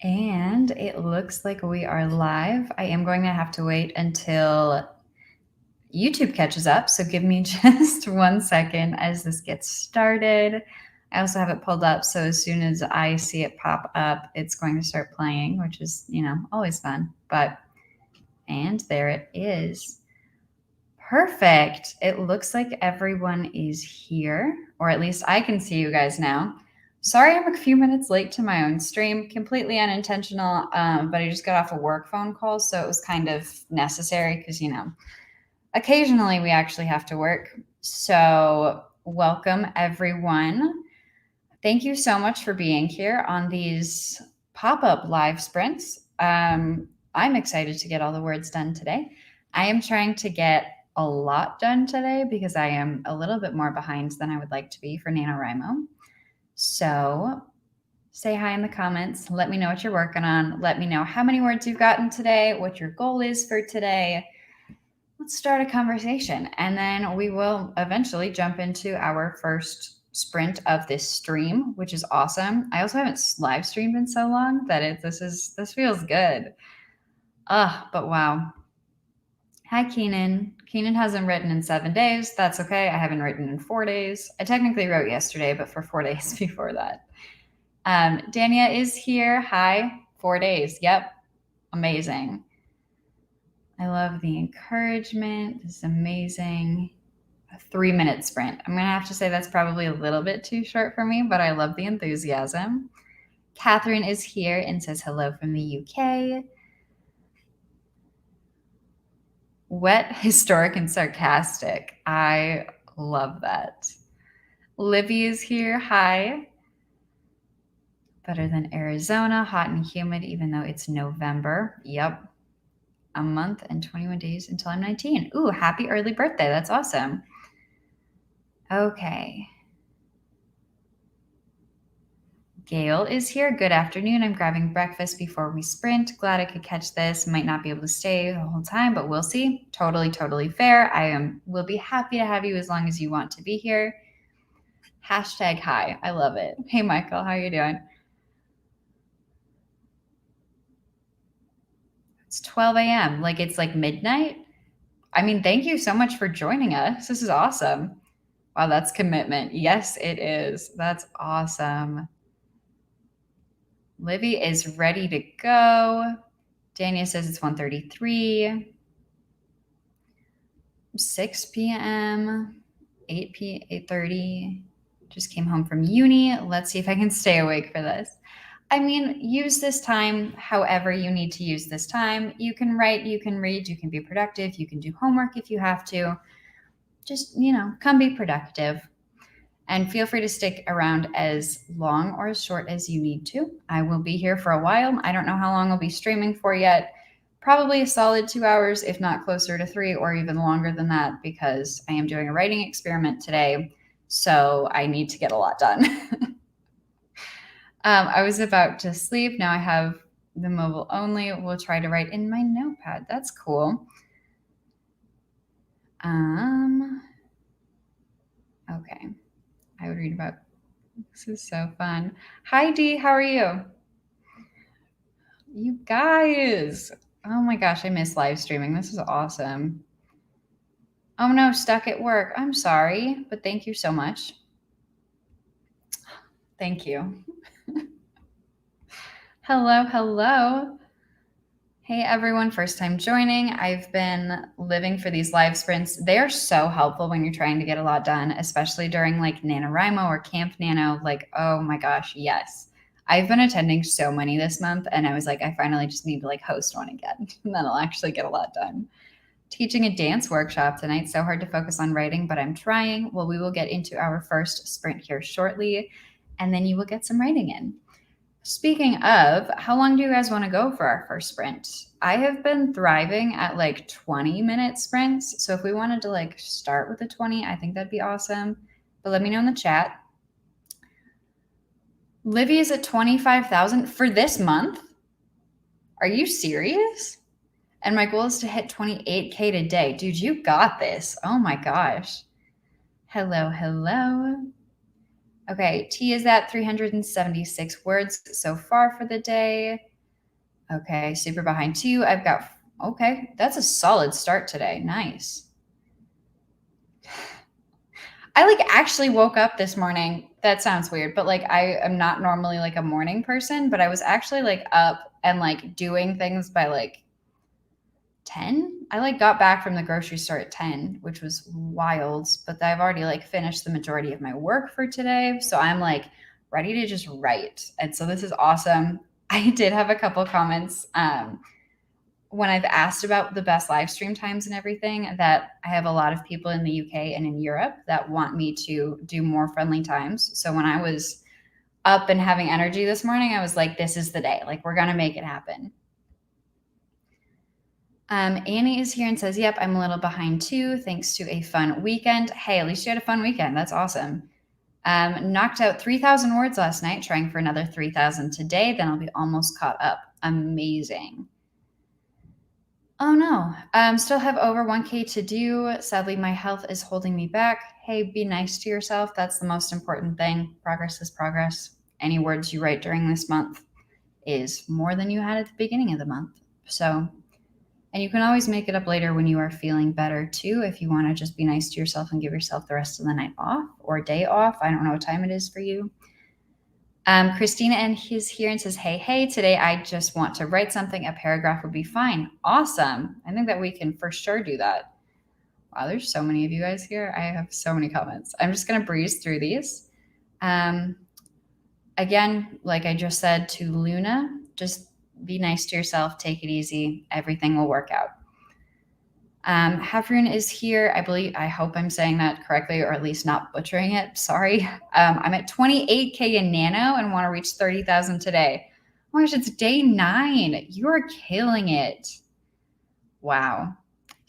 And it looks like we are live. I am going to have to wait until YouTube catches up. So give me just 1 second as this gets started. I also have it pulled up. So as soon as I see it pop up, it's going to start playing, which is, always fun. And there it is. Perfect. It looks like everyone is here, or at least I can see you guys now. Sorry, I'm a few minutes late to my own stream, completely unintentional, but I just got off a work phone call, so it was kind of necessary because, occasionally we actually have to work. So welcome, everyone. Thank you so much for being here on these pop-up live sprints. I'm excited to get all the words done today. I am trying to get a lot done today because I am a little bit more behind than I would like to be for NaNoWriMo. So say hi in the comments. Let me know what you're working on. Let me know how many words you've gotten today, what your goal is for today. Let's start a conversation, and then we will eventually jump into our first sprint of this stream, which is awesome. I also haven't live streamed in so long that this feels good. But wow. Hi, Keenan. Keenan hasn't written in 7 days. That's okay. I haven't written in 4 days. I technically wrote yesterday, but for 4 days before that. Dania is here. Hi. 4 days. Yep. Amazing. I love the encouragement. This is amazing. A 3-minute sprint. I'm going to have to say that's probably a little bit too short for me, but I love the enthusiasm. Catherine is here and says hello from the UK. Wet, historic, and sarcastic. I love that. Livy is here. Hi. Better than Arizona. Hot and humid, even though it's November. Yep. A month and 21 days until I'm 19. Ooh, happy early birthday. That's awesome. Okay. Gail is here. Good afternoon. I'm grabbing breakfast before we sprint. Glad I could catch this. Might not be able to stay the whole time, but we'll see. Totally fair. Will be happy to have you as long as you want to be here. Hashtag hi. I love it. Hey, Michael, how are you doing? It's 12 a.m. It's like midnight. I mean, thank you so much for joining us. This is awesome. Wow, that's commitment. Yes, it is. That's awesome. Livy is ready to go. Dania says it's 1:33. 6 p.m., 8:30. Just came home from uni. Let's see if I can stay awake for this. I mean, use this time however you need to use this time. You can write, you can read, you can be productive, you can do homework if you have to. Just, come be productive. And feel free to stick around as long or as short as you need to. I will be here for a while. I don't know how long I'll be streaming for yet. Probably a solid 2 hours, if not closer to 3 or even longer than that, because I am doing a writing experiment today. So I need to get a lot done. I was about to sleep. Now I have the mobile only. We'll try to write in my notepad. That's cool. Okay. I would read about. This is so fun. Hi, Dee. How are you? You guys. Oh my gosh, I miss live streaming. This is awesome. Oh no, stuck at work. I'm sorry, but thank you so much. Thank you. Hello. Hey everyone, first time joining. I've been living for these live sprints. They are so helpful when you're trying to get a lot done, especially during NaNoWriMo or Camp Nano. Oh my gosh, yes. I've been attending so many this month, and I was like, I finally just need to host one again, and then I'll actually get a lot done. Teaching a dance workshop tonight. So hard to focus on writing, but I'm trying. Well, we will get into our first sprint here shortly, and then you will get some writing in. Speaking of, how long do you guys want to go for our first sprint? I have been thriving at 20-minute sprints. So if we wanted to start with a 20, I think that'd be awesome. But let me know in the chat. Livy is at 25,000 for this month. Are you serious? And my goal is to hit 28K today. Dude, you got this. Oh my gosh. Hello. Okay, T is at 376 words so far for the day. Okay, super behind too. I've got, okay, that's a solid start today. Nice. I like actually woke up this morning. That sounds weird, but like I am not normally like a morning person, but I was actually like up and like doing things by like 10. I like got back from the grocery store at 10, which was wild, but I've already like finished the majority of my work for today. So I'm like ready to just write. And so this is awesome. I did have a couple comments when I've asked about the best live stream times and everything, that I have a lot of people in the UK and in Europe that want me to do more friendly times. So when I was up and having energy this morning, I was like, this is the day. Like, we're going to make it happen. Annie is here and says, yep, I'm a little behind too, thanks to a fun weekend. Hey, at least you had a fun weekend. That's awesome. Knocked out 3,000 words last night, trying for another 3,000 today. Then I'll be almost caught up. Amazing. Oh no, still have over 1K to do. Sadly, my health is holding me back. Hey, be nice to yourself. That's the most important thing. Progress is progress. Any words you write during this month is more than you had at the beginning of the month. So, and you can always make it up later when you are feeling better too. If you want to just be nice to yourself and give yourself the rest of the night off or day off. I don't know what time it is for you. Christina and he's here and says, hey, today I just want to write something. A paragraph would be fine. Awesome. I think that we can for sure do that. Wow, there's so many of you guys here. I have so many comments. I'm just going to breeze through these. Again, like I just said to Luna, just be nice to yourself. Take it easy. Everything will work out. Hafrun is here. I hope I'm saying that correctly, or at least not butchering it. Sorry. I'm at 28K in Nano and want to reach 30,000 today. Oh my gosh, it's day 9. You are killing it. Wow.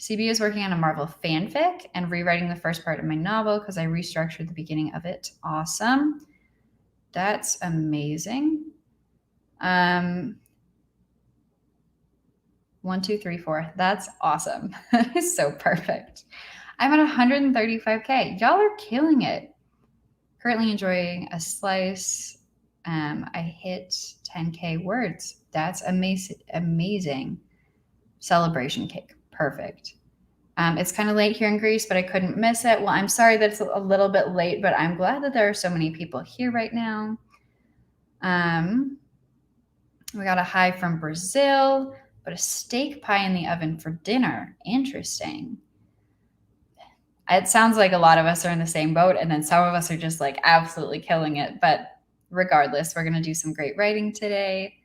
CB is working on a Marvel fanfic and rewriting the first part of my novel because I restructured the beginning of it. Awesome. That's amazing. 1, 2, 3, 4. That's awesome. That is so perfect. I'm at 135K. Y'all are killing it. Currently enjoying a slice. I hit 10K words. That's amazing. Celebration cake. Perfect. It's kind of late here in Greece, but I couldn't miss it. Well, I'm sorry that it's a little bit late, but I'm glad that there are so many people here right now. We got a hi from Brazil, but a steak pie in the oven for dinner. Interesting. It sounds like a lot of us are in the same boat, and then some of us are just like absolutely killing it. But regardless, we're going to do some great writing today.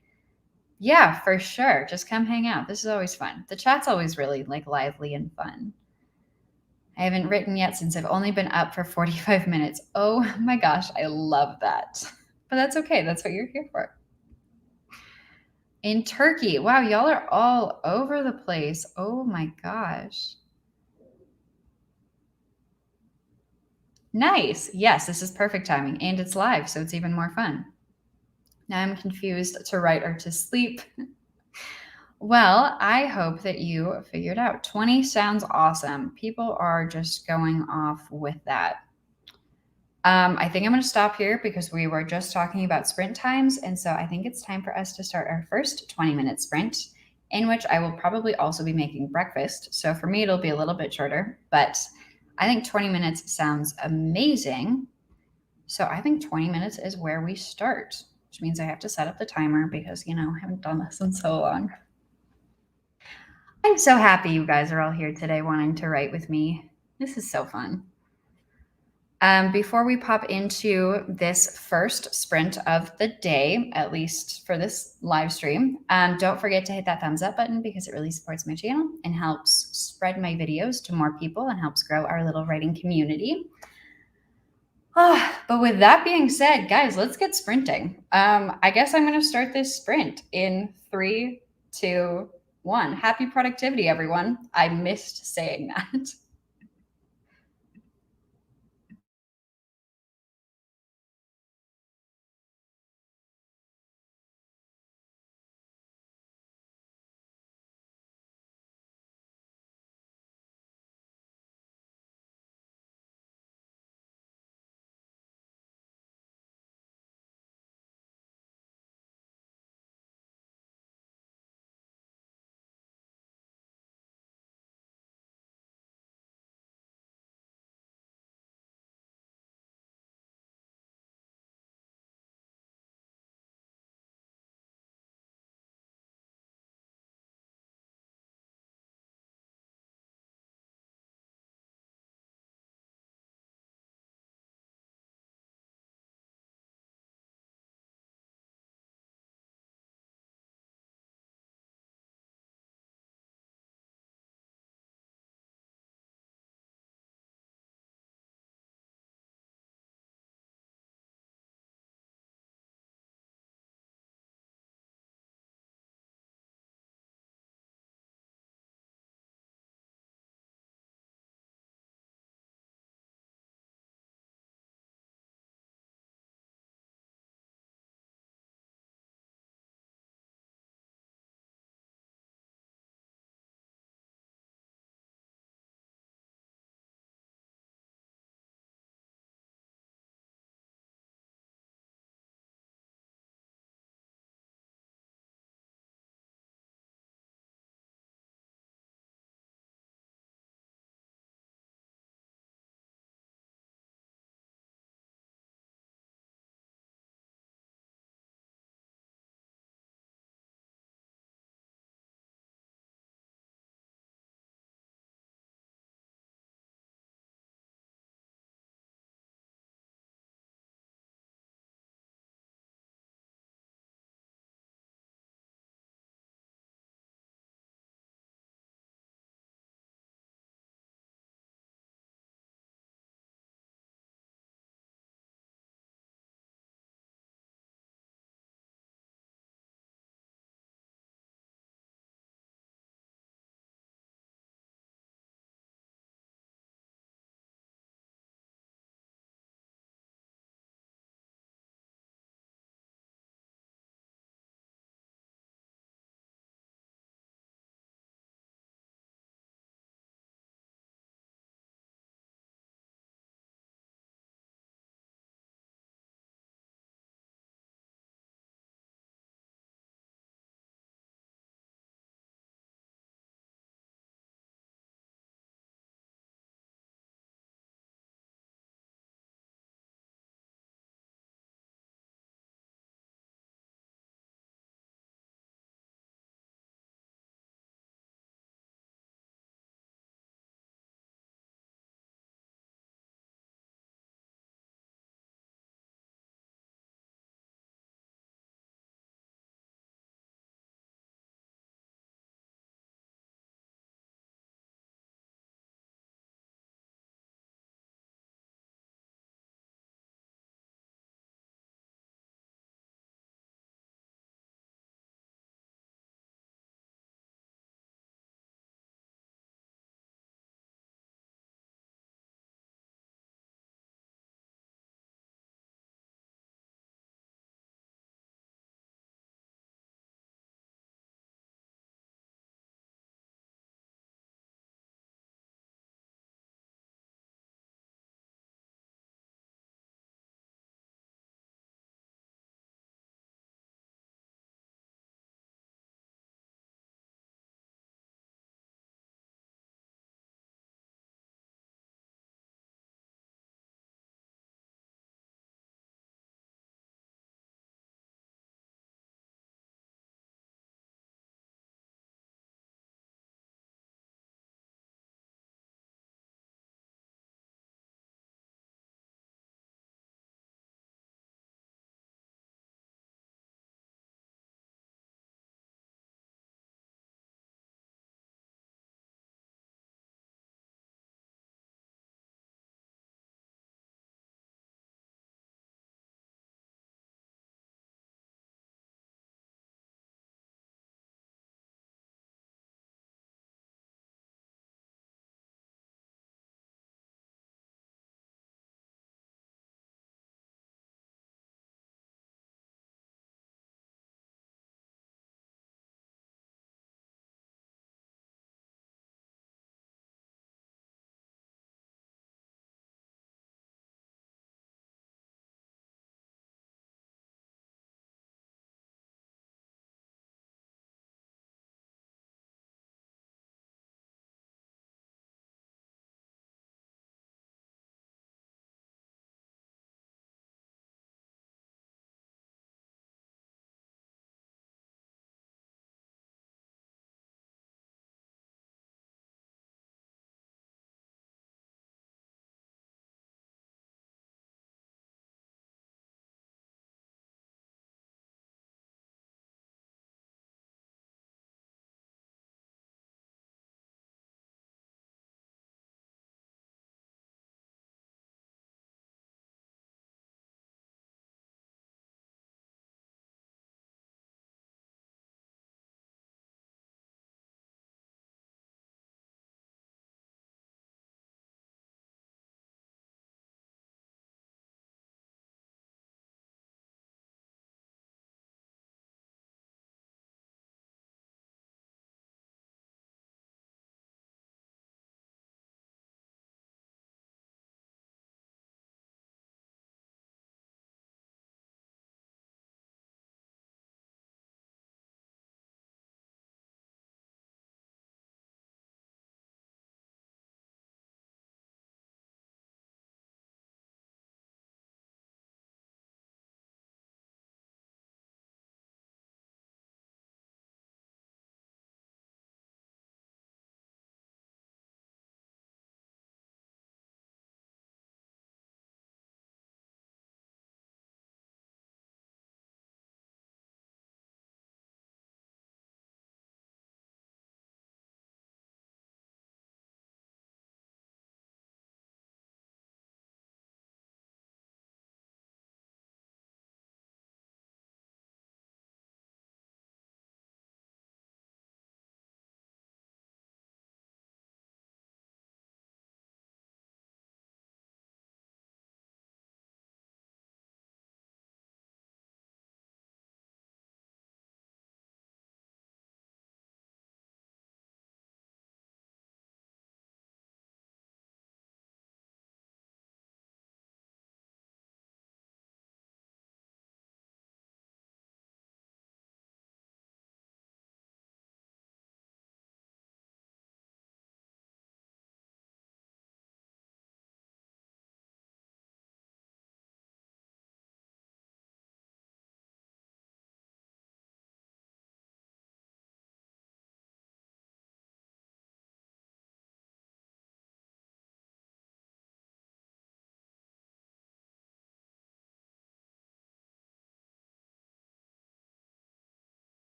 Yeah, for sure. Just come hang out. This is always fun. The chat's always really like lively and fun. I haven't written yet since I've only been up for 45 minutes. Oh my gosh, I love that. But that's okay. That's what you're here for. In Turkey. Wow, y'all are all over the place. Oh my gosh. Nice. Yes, this is perfect timing. And it's live, so it's even more fun. Now I'm confused to write or to sleep. Well, I hope that you figured out. 20 sounds awesome. People are just going off with that. I think I'm going to stop here because we were just talking about sprint times. And so I think it's time for us to start our first 20-minute sprint, in which I will probably also be making breakfast. So for me, it'll be a little bit shorter, but I think 20 minutes sounds amazing. So I think 20 minutes is where we start, which means I have to set up the timer because, I haven't done this in so long. I'm so happy you guys are all here today wanting to write with me. This is so fun. Before we pop into this first sprint of the day, at least for this live stream, don't forget to hit that thumbs up button because it really supports my channel and helps spread my videos to more people and helps grow our little writing community. But with that being said, guys, let's get sprinting. I guess I'm going to start this sprint in 3, 2, 1. Happy productivity, everyone. I missed saying that.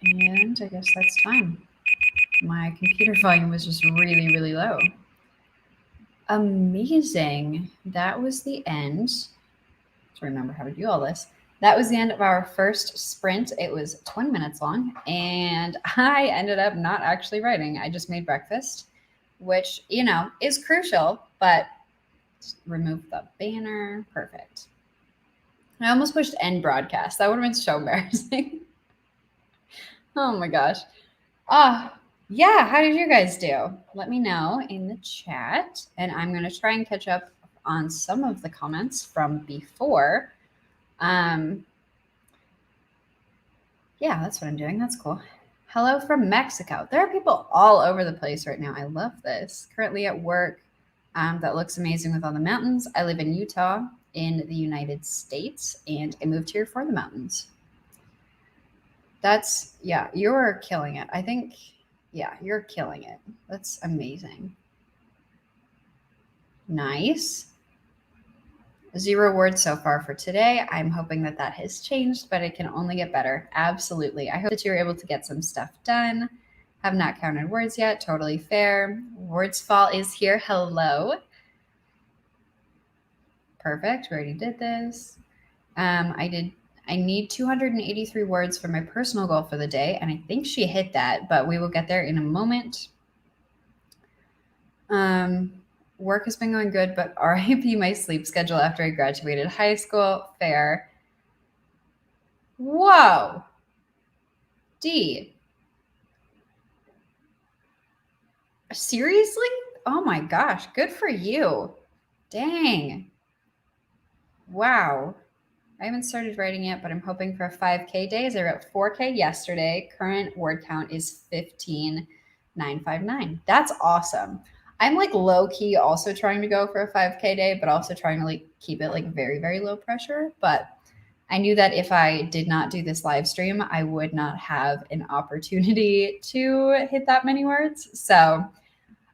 And I guess that's time. My computer volume was just really, really low. Amazing. That was the end. To remember how to do all this. That was the end of our first sprint. It was 20 minutes long, and I ended up not actually writing. I just made breakfast, which, is crucial, but remove the banner. Perfect. I almost pushed end broadcast. That would have been so embarrassing. Oh my gosh. Yeah, how did you guys do? Let me know in the chat, and I'm going to try and catch up on some of the comments from before. Yeah, that's what I'm doing. That's cool. Hello from Mexico. There are people all over the place right now. I love this. Currently at work. That looks amazing with all the mountains. I live in Utah in the United States, and I moved here for the mountains. Yeah, you're killing it. I think, yeah, you're killing it. That's amazing. Nice. 0 words so far for today. I'm hoping that has changed, but it can only get better. Absolutely. I hope that you're able to get some stuff done. Have not counted words yet. Totally fair. Words fall is here. Hello. Perfect. We already did this. I need 283 words for my personal goal for the day, and I think she hit that, but we will get there in a moment. Work has been going good, but RIP my sleep schedule after I graduated high school. Fair. Whoa. D. Seriously? Oh my gosh. Good for you. Dang. Wow. I haven't started writing yet, but I'm hoping for a 5K days. I wrote 4K yesterday. Current word count is 15,959. That's awesome. I'm like low key also trying to go for a 5K day, but also trying to like keep it like very, very low pressure. But I knew that if I did not do this live stream, I would not have an opportunity to hit that many words. So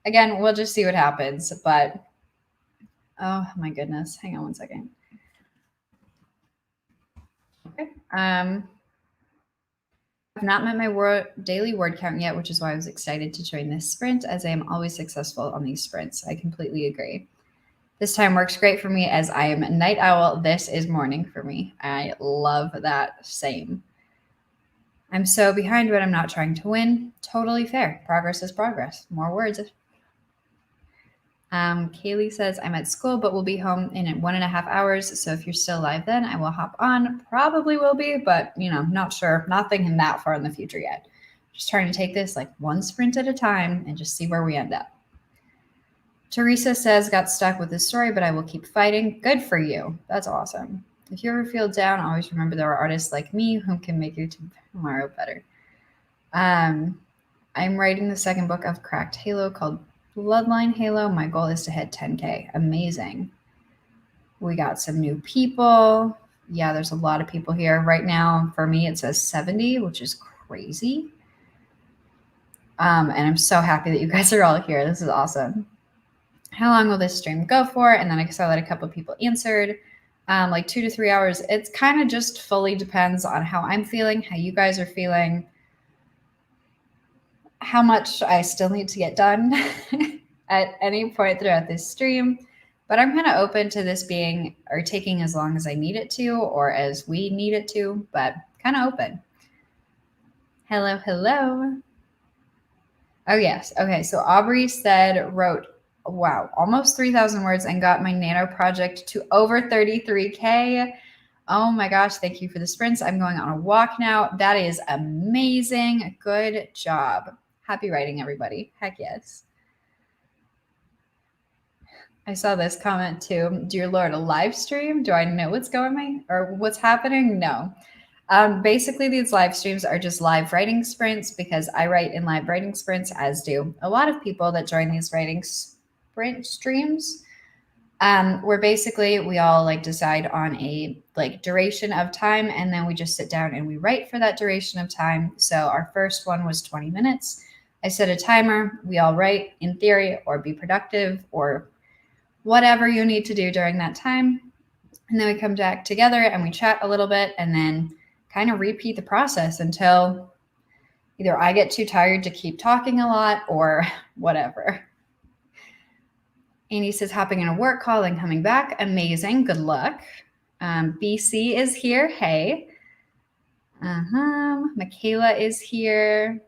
again, we'll just see what happens. But oh my goodness. Hang on one second. Okay. I've not met my daily word count yet, which is why I was excited to join this sprint, as I am always successful on these sprints. I completely agree. This time works great for me as I am a night owl. This is morning for me. I love that. Same. I'm so behind, but I'm not trying to win. Totally fair. Progress is progress. More words. Kaylee says, I'm at school, but will be home in 1.5 hours. So if you're still live then, I will hop on. Probably will be, but, not sure. Not thinking that far in the future yet. Just trying to take this like one sprint at a time and just see where we end up. Teresa says, got stuck with this story, but I will keep fighting. Good for you. That's awesome. If you ever feel down, always remember there are artists like me who can make your tomorrow better. I'm writing the second book of Cracked Halo called Bloodline Halo. My goal is to hit 10K. Amazing. We got some new people. Yeah, there's a lot of people here. Right now, for me, it says 70, which is crazy. And I'm so happy that you guys are all here. This is awesome. How long will this stream go for? And then I saw that a couple of people answered, like 2 to 3 hours. It's kind of just fully depends on how I'm feeling, how you guys are feeling, how much I still need to get done at any point throughout this stream. But I'm kind of open to this being or taking as long as I need it to or as we need it to, but kind of open. Hello, hello. Oh, yes. Okay. So Aubrey wrote, wow, almost 3,000 words and got my nano project to over 33K. Oh my gosh. Thank you for the sprints. I'm going on a walk now. That is amazing. Good job. Happy writing, everybody. Heck yes. I saw this comment too. Dear Lord, a live stream? Do I know what's going on or what's happening? No. Basically, these live streams are just live writing sprints because I write in live writing sprints, as do a lot of people that join these writing sprint streams. Where basically we all like decide on a like duration of time, and then we just sit down and we write for that duration of time. So our first one was 20 minutes. I set a timer. We all write in theory or be productive or whatever you need to do during that time. And then we come back together and we chat a little bit and then kind of repeat the process until Either I get too tired to keep talking a lot or whatever. Annie says hopping in a work call and coming back. Amazing. Good luck. BC is here. Hey. Michaela is here.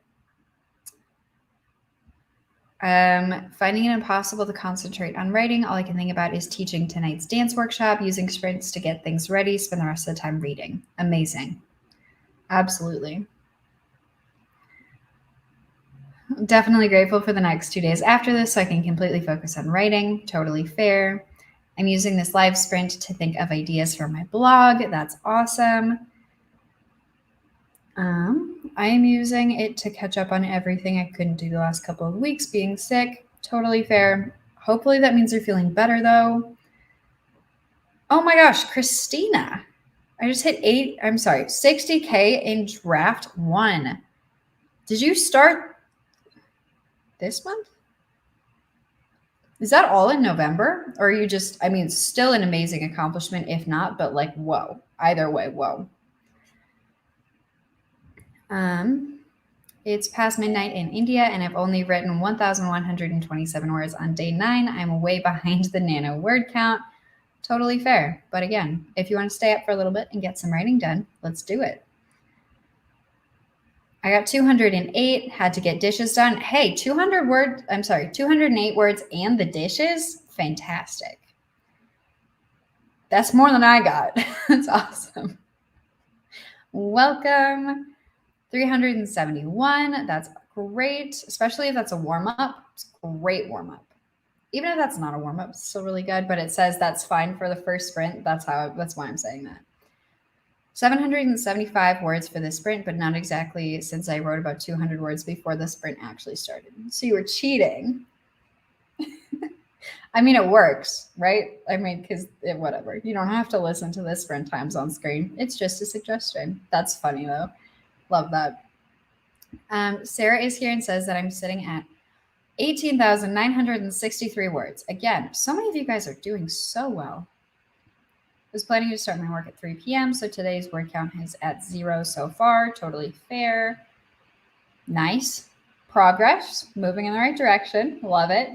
Finding it impossible to concentrate on writing. All I can think about is teaching tonight's dance workshop, using sprints to get things ready, spend the rest of the time reading. Amazing. Absolutely. Definitely grateful for the next 2 days after this so I can completely focus on writing. Totally fair. I'm using this live sprint to think of ideas for my blog. That's awesome. I am using it to catch up on everything I couldn't do the last couple of weeks being sick. Totally fair. Hopefully that means you're feeling better though. Oh my gosh, Christina. I just hit 60K in draft 1. Did you start this month? Is that all in November? Or are you just, still an amazing accomplishment if not, but like, whoa. Either way, whoa. It's past midnight in India and I've only written 1,127 words on day 9. I'm way behind the nano word count. Totally fair. But again, if you want to stay up for a little bit and get some writing done, let's do it. I got 208, had to get dishes done. Hey, 208 words and the dishes? Fantastic. That's more than I got. That's awesome. Welcome. 371. That's great, especially if that's a warm-up. It's a great warm-up. Even if that's not a warm-up, it's still really good, but it says that's fine for the first sprint. That's why I'm saying that. 775 words for this sprint, but not exactly since I wrote about 200 words before the sprint actually started. So you were cheating. It works, right? Because whatever. You don't have to listen to the sprint times on screen. It's just a suggestion. That's funny, though. Love that. Sarah is here and says that I'm sitting at 18,963 words. Again, so many of you guys are doing so well. I was planning to start my work at 3 p.m., so today's word count is at 0 so far. Totally fair. Nice. Progress. Moving in the right direction. Love it.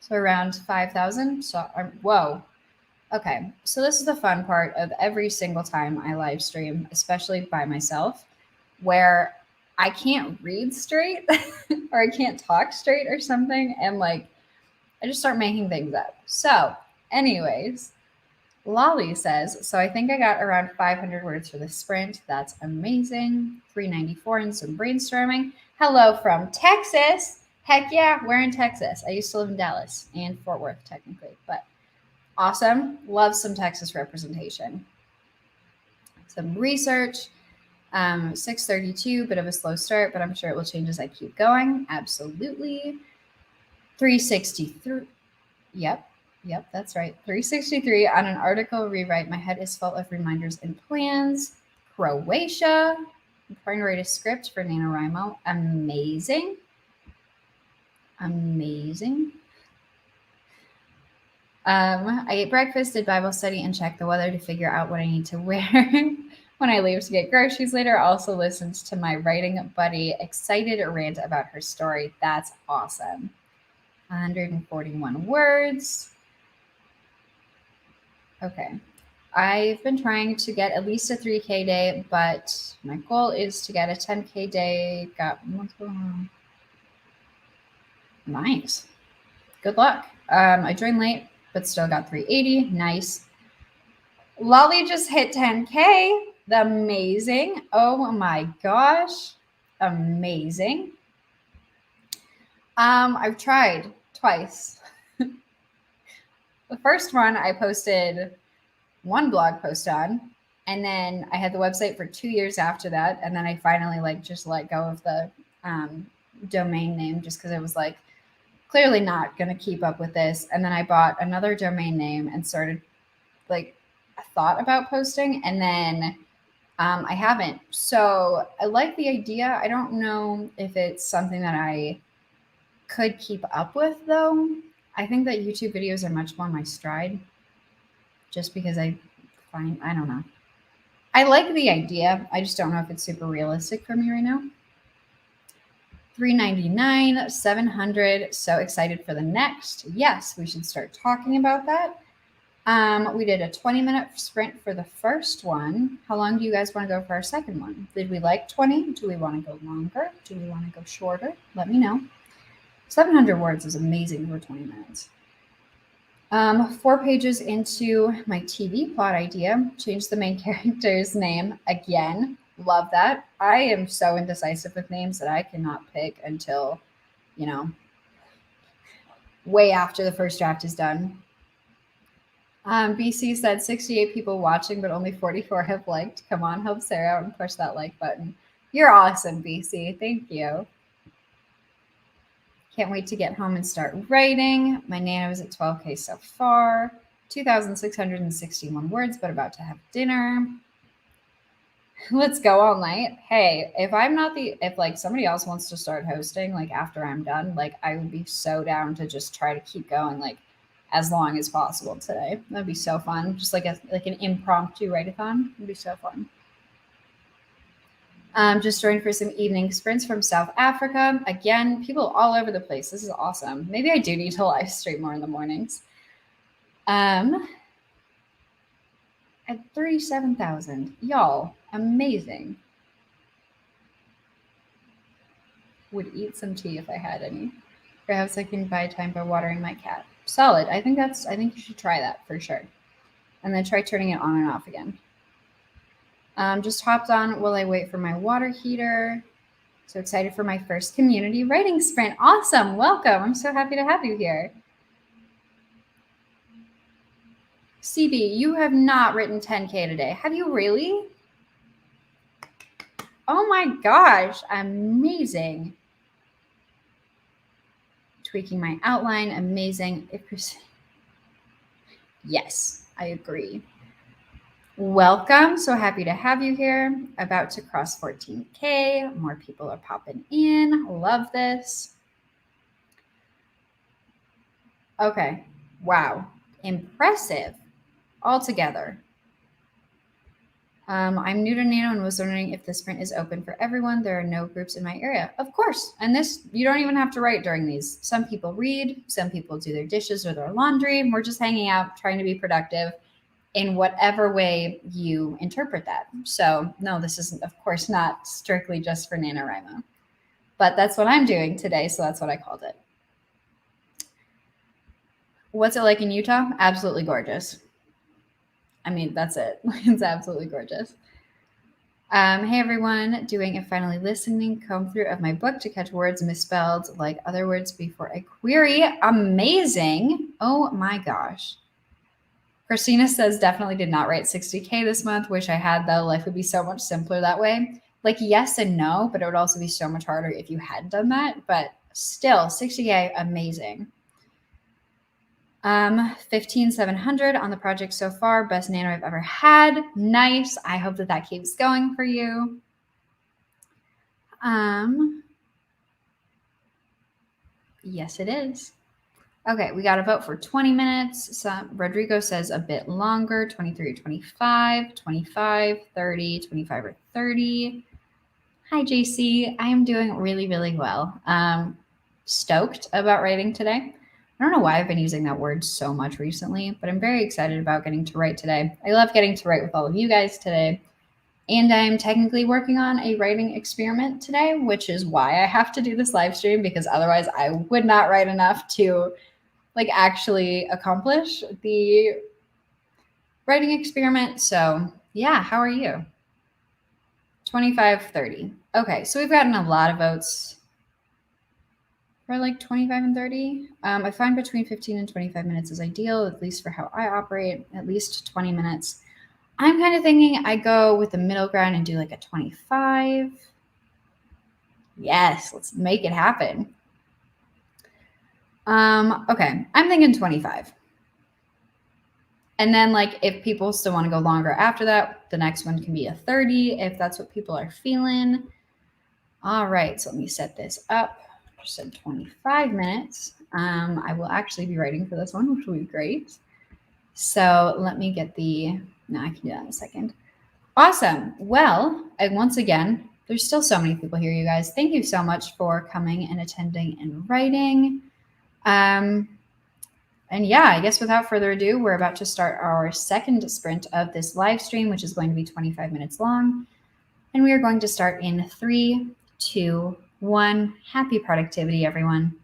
So around 5,000. So, whoa. Okay, so this is the fun part of every single time I live stream, especially by myself, where I can't read straight or I can't talk straight or something. And I just start making things up. So anyways, Lolly says, so I think I got around 500 words for the sprint. That's amazing. 394 and some brainstorming. Hello from Texas. Heck yeah, we're in Texas. I used to live in Dallas and Fort Worth technically, but awesome. Love some Texas representation. Some research. 632, bit of a slow start, but I'm sure it will change as I keep going. Absolutely. 363. Yep, that's right. 363 on an article rewrite. My head is full of reminders and plans. Croatia. I'm trying to write a script for NaNoWriMo. Amazing. I ate breakfast, did Bible study, and checked the weather to figure out what I need to wear when I leave to get groceries later. Also listened to my writing buddy excited rant about her story. That's awesome. 141 words. Okay. I've been trying to get at least a 3K day, but my goal is to get a 10K day. Nice. Good luck. I joined late, but still got 380. Nice. Lolly just hit 10K. Amazing. Oh my gosh. Amazing. I've tried twice. The first one I posted one blog post on, and then I had the website for 2 years after that. And then I finally just let go of the domain name just because it was clearly not going to keep up with this. And then I bought another domain name and started I thought about posting, and then I haven't. So I like the idea. I don't know if it's something that I could keep up with though. I think that YouTube videos are much more my stride just because I don't know. I like the idea. I just don't know if it's super realistic for me right now. $3.99, 700. So excited for the next. Yes, we should start talking about that. We did a 20-minute sprint for the first one. How long do you guys want to go for our second one? Did we like 20? Do we want to go longer? Do we want to go shorter? Let me know. 700 words is amazing for 20 minutes. 4 pages into my TV plot idea, change the main character's name again. Love that. I am so indecisive with names that I cannot pick until, way after the first draft is done. BC said 68 people watching, but only 44 have liked. Come on, help Sarah out and push that like button. You're awesome, BC. Thank you. Can't wait to get home and start writing. My Nano is at 12K so far. 2,661 words, but about to have dinner. Let's go all night. Hey, if like somebody else wants to start hosting, like after I'm done, like I would be so down to just try to keep going, like as long as possible today. That'd be so fun. Just like an impromptu write-a-thon. It'd be so fun. Just joined for some evening sprints from South Africa. Again, people all over the place. This is awesome. Maybe I do need to live stream more in the mornings. At 37,000. Y'all, amazing. Would eat some tea if I had any. Perhaps I can buy time by watering my cat. Solid. I think you should try that for sure. And then try turning it on and off again. Just hopped on while I wait for my water heater. So excited for my first community writing sprint. Awesome. Welcome. I'm so happy to have you here. CB, you have not written 10K today. Have you really? Oh my gosh. Amazing. Tweaking my outline. Amazing. Yes, I agree. Welcome. So happy to have you here. About to cross 14K. More people are popping in. Love this. Okay. Wow. Impressive. Altogether. I'm new to Nano and was wondering if the sprint is open for everyone. There are no groups in my area. Of course. And this, you don't even have to write during these. Some people read. Some people do their dishes or their laundry. We're just hanging out, trying to be productive in whatever way you interpret that. So no, this is of course not strictly just for NaNoWriMo, but that's what I'm doing today. So that's what I called it. What's it like in Utah? Absolutely gorgeous. I mean, that's it. It's absolutely gorgeous. Hey everyone, doing a finally listening comb through of my book to catch words misspelled like other words before I query. Amazing. Oh my gosh. Christina says definitely did not write 60K this month. Wish I had though. Life would be so much simpler that way. Like yes and no, but it would also be so much harder if you hadn't done that. But still, 60K, amazing. 15,700 on the project so far. Best Nano I've ever had. Nice. I hope that keeps going for you. Yes, it is. Okay, we got to vote for 20 minutes. So Rodrigo says a bit longer, 23 or 25, 25, 30, 25 or 30. Hi, JC. I am doing really, really well. Stoked about writing today. I don't know why I've been using that word so much recently, but I'm very excited about getting to write today. I love getting to write with all of you guys today. And I'm technically working on a writing experiment today, which is why I have to do this live stream, because otherwise I would not write enough to like actually accomplish the writing experiment. So yeah, how are you? 25, 30. Okay, so we've gotten a lot of votes for like 25 and 30. I find between 15 and 25 minutes is ideal, at least for how I operate, at least 20 minutes. I'm kind of thinking I go with the middle ground and do like a 25. Yes, let's make it happen. Okay, I'm thinking 25. And then like if people still want to go longer after that, the next one can be a 30 if that's what people are feeling. All right, so let me set this up. Just said 25 minutes. I will actually be writing for this one, which will be great. So let me get no, I can do that in a second. Awesome. Well, and once again, there's still so many people here, you guys. Thank you so much for coming and attending and writing. And yeah, I guess without further ado, we're about to start our second sprint of this live stream, which is going to be 25 minutes long. And we are going to start in 3, 2, 1. Happy productivity, everyone.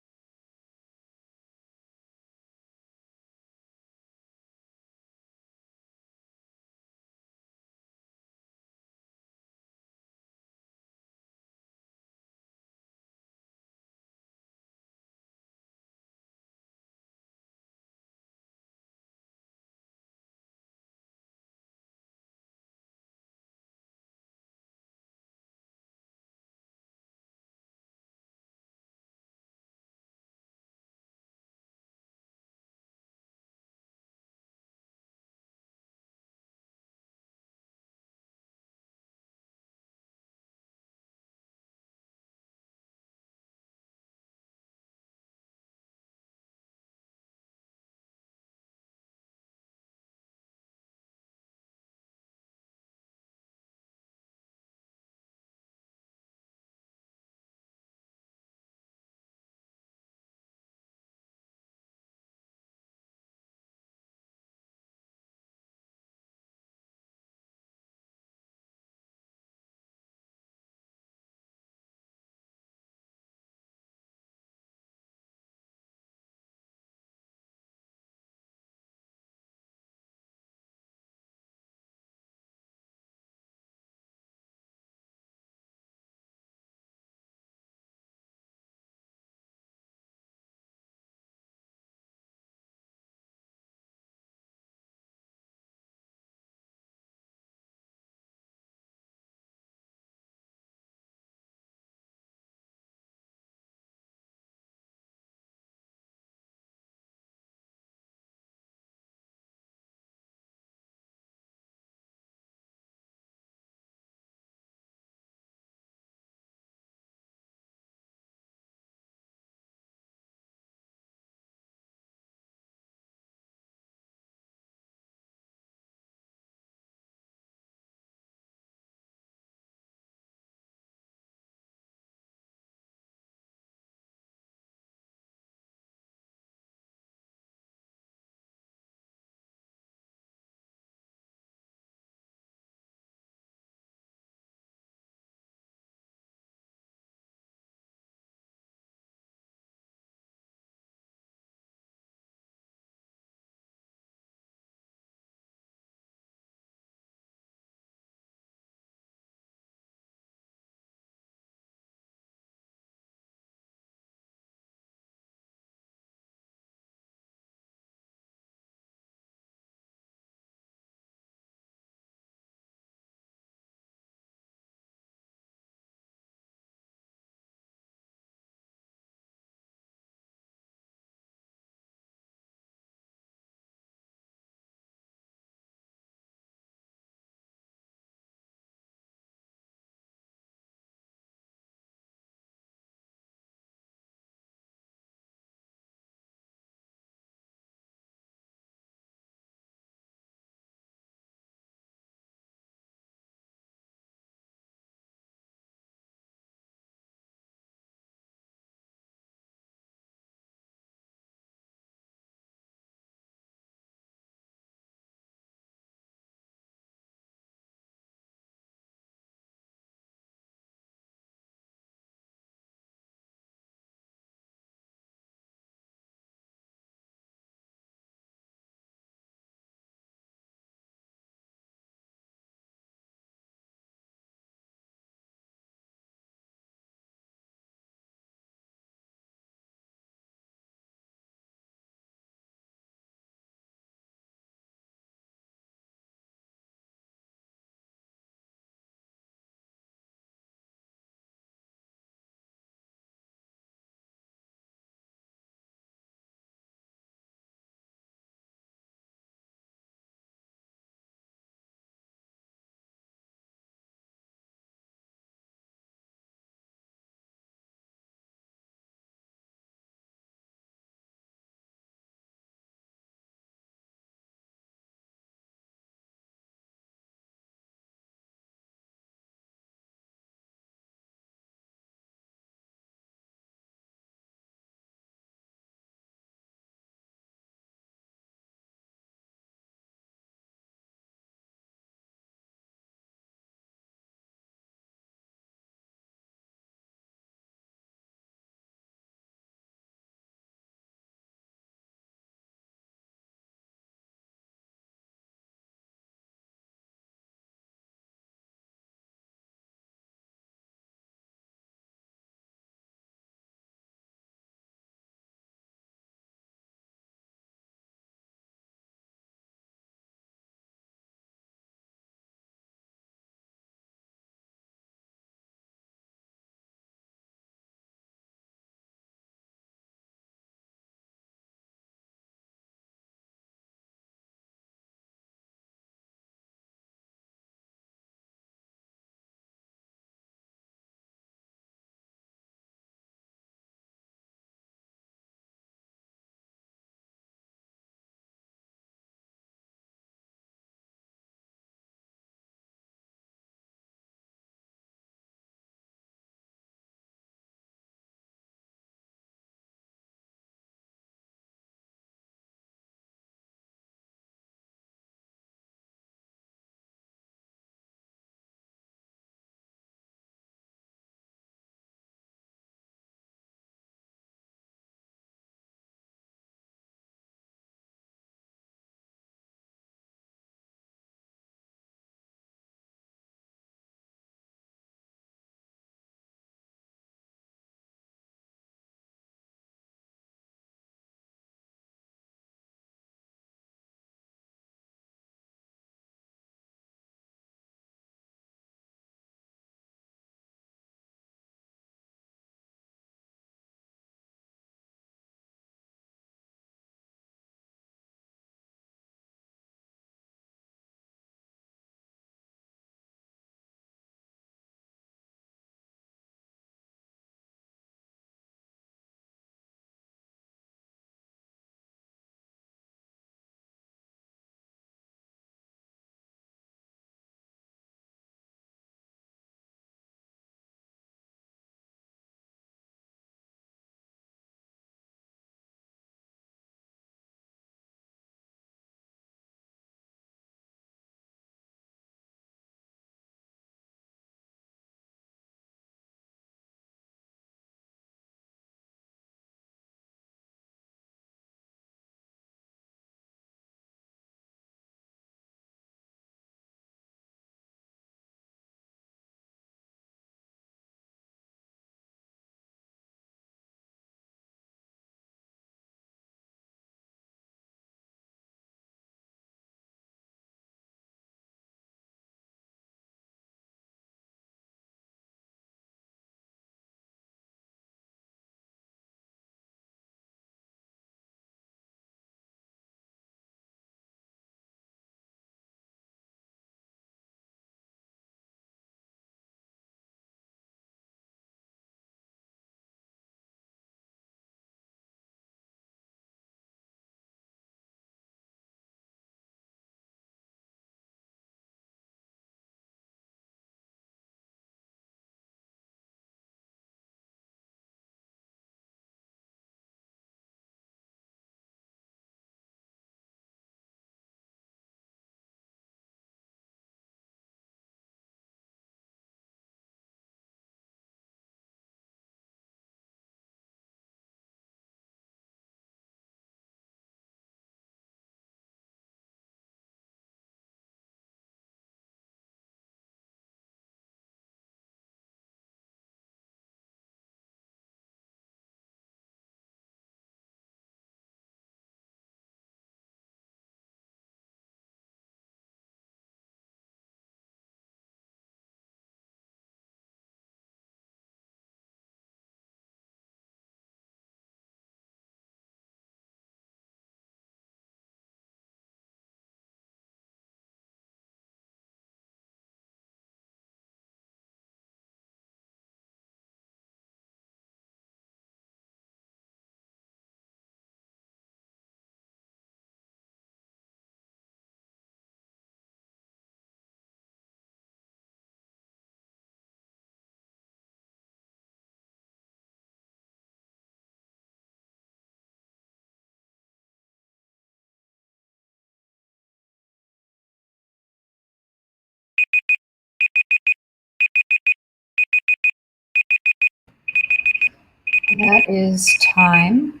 That is time.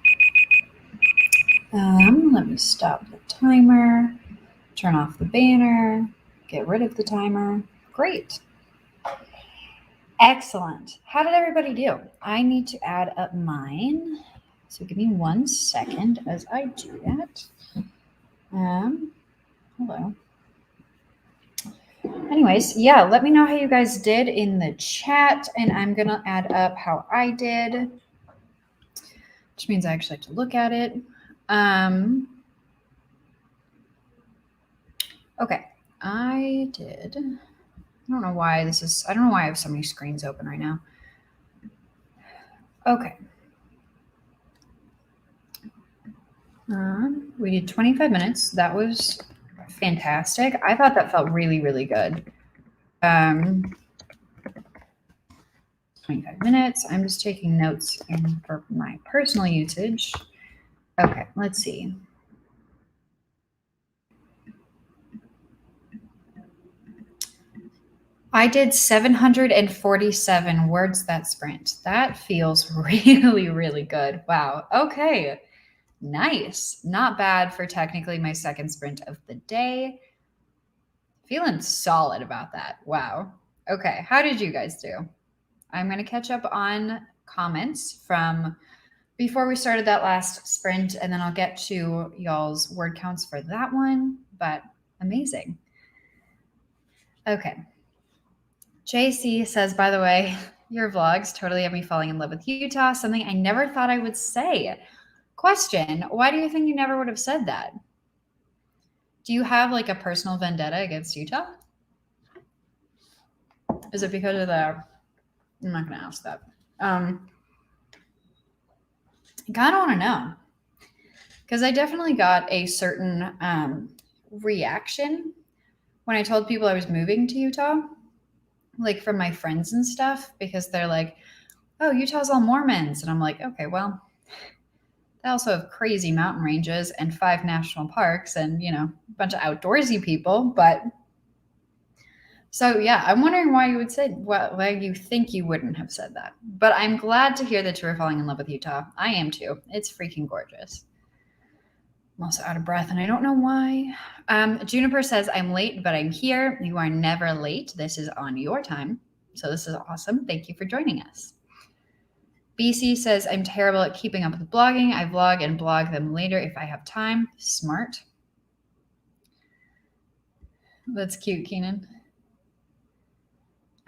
Let me stop the timer, turn off the banner, get rid of the timer. Great. Excellent. How did everybody do? I need to add up mine. So give me 1 second as I do that. Hello. Anyways, yeah, let me know how you guys did in the chat, and I'm going to add up how I did, which means I actually have to look at it. Okay, I did. I don't know why this is, I don't know why I have so many screens open right now. Okay. We did 25 minutes. That was fantastic. I thought that felt really, really good. 25 minutes. I'm just taking notes in for my personal usage. Okay, let's see. I did 747 words that sprint. That feels really, really good. Wow. Okay. Nice. Not bad for technically my second sprint of the day. Feeling solid about that. Wow. Okay. How did you guys do? I'm going to catch up on comments from before we started that last sprint, and then I'll get to y'all's word counts for that one. But amazing. Okay. JC says, by the way, your vlogs totally have me falling in love with Utah, something I never thought I would say. Question, why do you think you never would have said that? Do you have like a personal vendetta against Utah? Is it because of the, I'm not going to ask that. I kind of want to know. Because I definitely got a certain reaction when I told people I was moving to Utah, like from my friends and stuff, because they're like, oh, Utah's all Mormons. And I'm like, okay, well, they also have crazy mountain ranges and 5 national parks and, you know, a bunch of outdoorsy people. But so, yeah, I'm wondering why you would say, why you think you wouldn't have said that. But I'm glad to hear that you were falling in love with Utah. I am too. It's freaking gorgeous. I'm also out of breath and I don't know why. Juniper says, I'm late, but I'm here. You are never late. This is on your time. So this is awesome. Thank you for joining us. BC says, I'm terrible at keeping up with blogging. I vlog and blog them later if I have time. Smart. That's cute, Keenan.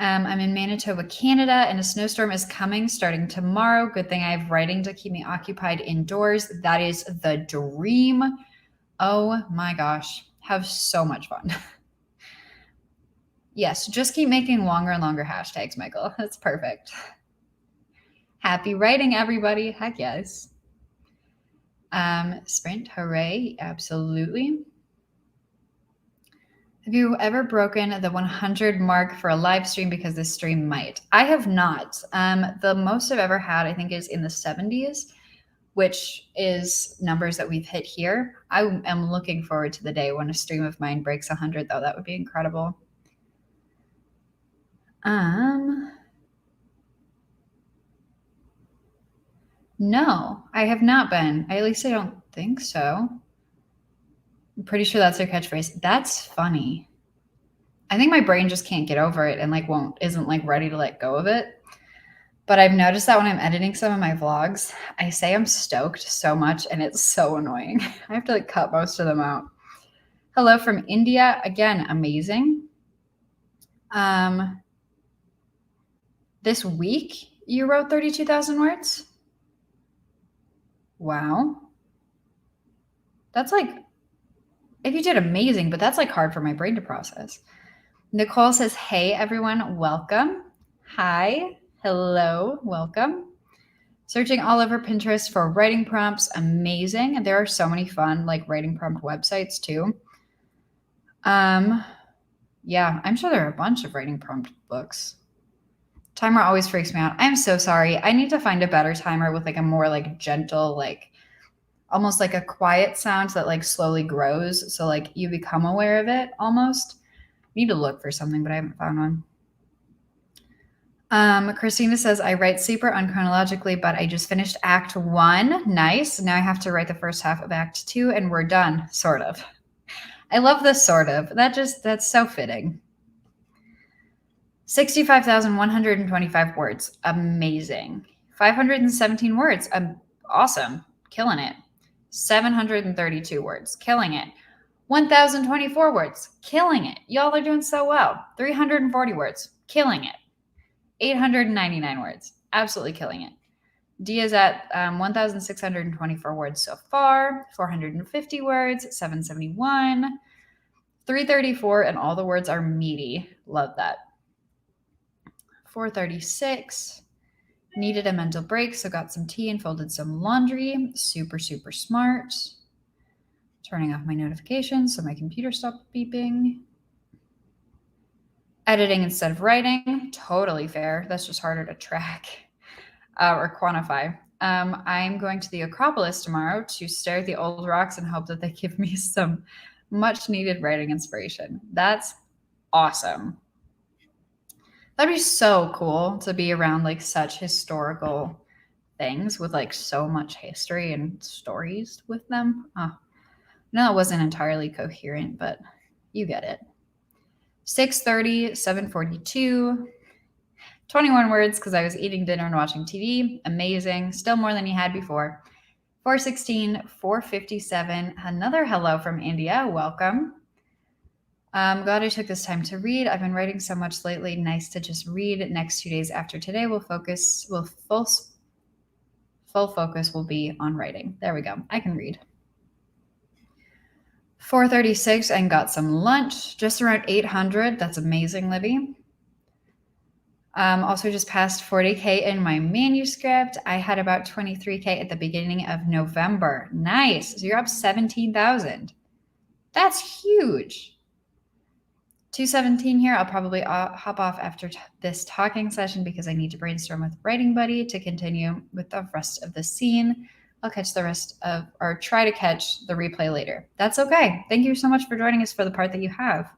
I'm in Manitoba, Canada, and a snowstorm is coming starting tomorrow. Good thing I have writing to keep me occupied indoors. That is the dream. Oh my gosh. Have so much fun. Yes, just keep making longer and longer hashtags, Michael. That's perfect. Happy writing, everybody. Heck yes. Sprint, hooray. Absolutely. Have you ever broken the 100 mark for a live stream because the stream might? I have not. The most I've ever had, I think, is in the 70s, which is numbers that we've hit here. I am looking forward to the day when a stream of mine breaks 100, though. That would be incredible. No, I have not been. At least I don't think so. I'm pretty sure that's their catchphrase. That's funny. I think my brain just can't get over it and like isn't like ready to let go of it. But I've noticed that when I'm editing some of my vlogs, I say I'm stoked so much and it's so annoying. I have to like cut most of them out. Hello from India. Again, amazing. This week you wrote 32,000 words? Wow. That's like, if you did amazing, but that's like hard for my brain to process. Nicole says, hey, everyone, welcome. Hi, hello, welcome. Searching all over Pinterest for writing prompts, amazing. And there are so many fun like writing prompt websites too. Yeah, I'm sure there are a bunch of writing prompt books. Timer always freaks me out. I'm so sorry. I need to find a better timer with like a more like gentle, like almost like a quiet sound that like slowly grows. So like you become aware of it almost. I need to look for something, but I haven't found one. Christina says, I write super unchronologically, but I just finished Act 1. Nice. Now I have to write the first half of Act 2 and we're done, sort of. I love this sort of. That's so fitting. 65,125 words. Amazing. 517 words. Awesome. Killing it. 732 words. Killing it. 1,024 words. Killing it. Y'all are doing so well. 340 words. Killing it. 899 words. Absolutely killing it. Dia's at 1,624 words so far. 450 words. 771. 334, and all the words are meaty. Love that. 436. Needed a mental break, so got some tea and folded some laundry. Super, super smart. Turning off my notifications so my computer stopped beeping. Editing instead of writing. Totally fair. That's just harder to track or quantify. I'm going to the Acropolis tomorrow to stare at the old rocks and hope that they give me some much needed writing inspiration. That's awesome. That'd be so cool to be around like such historical things with like so much history and stories with them. Oh, no, that wasn't entirely coherent, but you get it. 6:30, 7:42, 21 words because I was eating dinner and watching TV. Amazing. Still more than you had before. 4:16, 4:57. Another hello from India. Welcome. Glad I took this time to read. I've been writing so much lately. Nice to just read. Next 2 days after today, full focus will be on writing. There we go. I can read. 4:36 and got some lunch. Just around 800. That's amazing, Libby. Also just passed 40K in my manuscript. I had about 23K at the beginning of November. Nice. So you're up 17,000. That's huge. 2:17 here. I'll probably hop off after this talking session because I need to brainstorm with Writing Buddy to continue with the rest of the scene. I'll catch the rest of, or try to catch the replay later. That's okay. Thank you so much for joining us for the part that you have.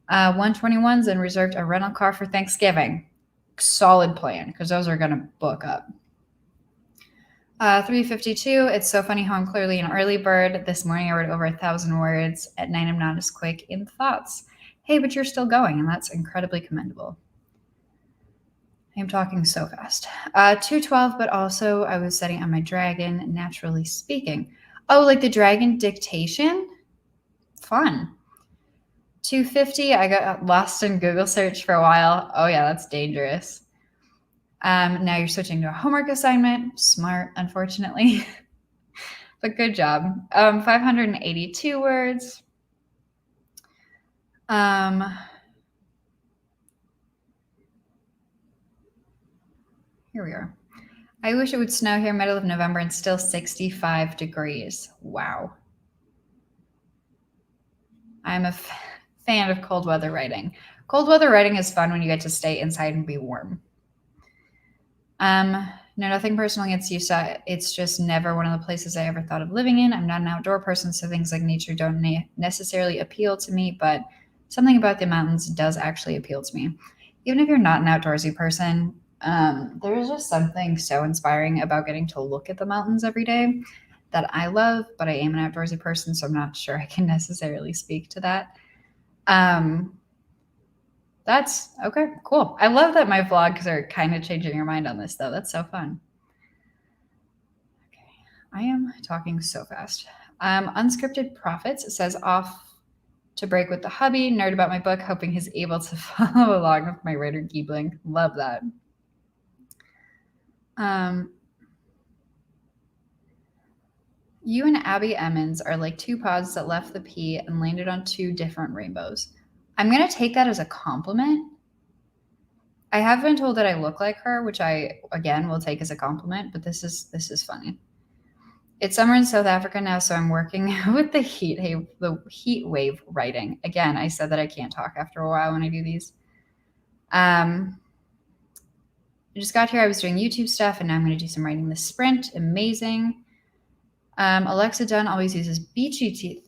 121s and reserved a rental car for Thanksgiving. Solid plan because those are going to book up. 3:52. It's so funny how I'm clearly an early bird. This morning I wrote over 1,000 words. At night I'm not as quick in thoughts. Hey, but you're still going, and that's incredibly commendable. I'm talking so fast. 2:12, but also I was setting on my dragon, naturally speaking. Oh, like the dragon dictation? Fun. 2:50, I got lost in Google search for a while. Oh yeah, that's dangerous. Now you're switching to a homework assignment. Smart, unfortunately. But good job. 582 words. Here we are. I wish it would snow here middle of November and still 65 degrees. Wow. I'm a fan of cold weather writing. Cold weather writing is fun when you get to stay inside and be warm. No, nothing personal against Utah. It's just never one of the places I ever thought of living in. I'm not an outdoor person, so things like nature don't necessarily appeal to me, but something about the mountains does actually appeal to me. Even if you're not an outdoorsy person, there is just something so inspiring about getting to look at the mountains every day that I love, but I am an outdoorsy person, so I'm not sure I can necessarily speak to that. That's okay, cool. I love that my vlogs are kind of changing your mind on this, though. That's so fun. Okay, I am talking so fast. Unscripted Profits says off to break with the hubby, nerd about my book, hoping he's able to follow along with my writer Giebling. Love that. You and Abby Emmons are like two pods that left the pea and landed on two different rainbows. I'm going to take that as a compliment. I have been told that I look like her, which I, again, will take as a compliment, but this is funny. It's summer in South Africa now, so I'm working with the heat wave writing. Again, I said that I can't talk after a while when I do these. I just got here. I was doing YouTube stuff, and now I'm going to do some writing this sprint. Amazing. Alexa Dunn always uses beachy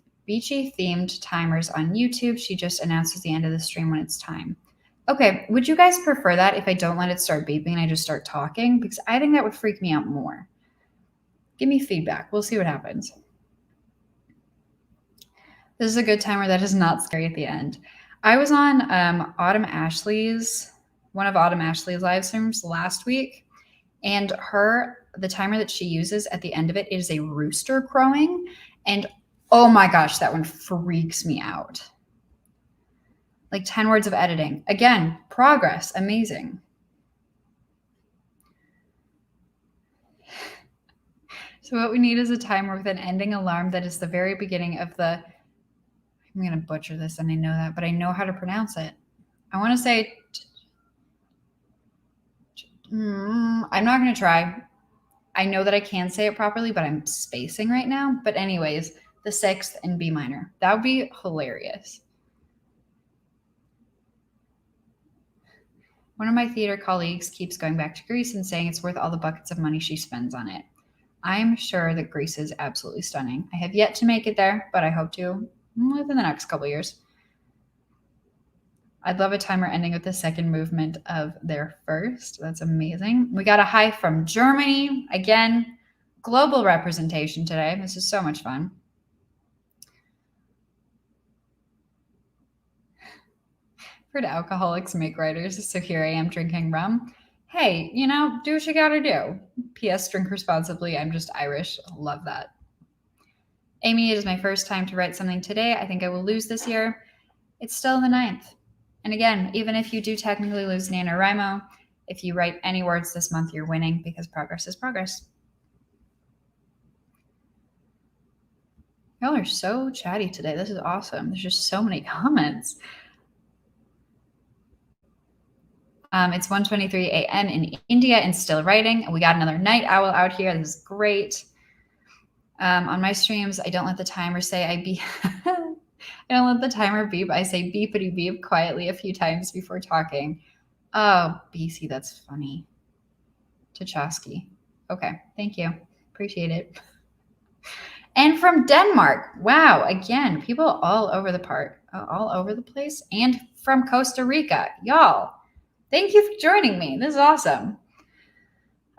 themed timers on YouTube. She just announces the end of the stream when it's time. Okay, would you guys prefer that if I don't let it start beeping and I just start talking? Because I think that would freak me out more. Give me feedback. We'll see what happens. This is a good timer that is not scary at the end. I was on one of Autumn Ashley's live streams last week, and the timer that she uses at the end of it is a rooster crowing, and oh my gosh, that one freaks me out. Like 10 words of editing. Again, progress, amazing. So what we need is a timer with an ending alarm that is the very beginning of the, I'm going to butcher this and I know that, but I know how to pronounce it. I want to say, I'm not going to try. I know that I can say it properly, but I'm spacing right now. But anyways, the 6th in B minor. That would be hilarious. One of my theater colleagues keeps going back to Greece and saying it's worth all the buckets of money she spends on it. I'm sure that Greece is absolutely stunning. I have yet to make it there, but I hope to within the next couple of years. I'd love a timer ending with the second movement of their first. That's amazing. We got a hi from Germany. Again, global representation today. This is so much fun. Heard alcoholics make writers, so here I am drinking rum. Hey, do what you gotta do. P.S. Drink responsibly. I'm just Irish. Love that. Amy, it is my first time to write something today. I think I will lose this year. It's still the 9th. And again, even if you do technically lose NaNoWriMo, if you write any words this month, you're winning because progress is progress. Y'all are so chatty today. This is awesome. There's just so many comments. It's 1:23 a.m. in India and still writing. We got another night owl out here. This is great. On my streams, I don't let the timer say I don't let the timer beep. I say beepity beep quietly a few times before talking. Oh, BC, that's funny. Tchaikovsky. Okay, thank you. Appreciate it. And from Denmark. Wow, again, people all over the place. And from Costa Rica. Y'all, thank you for joining me. This is awesome.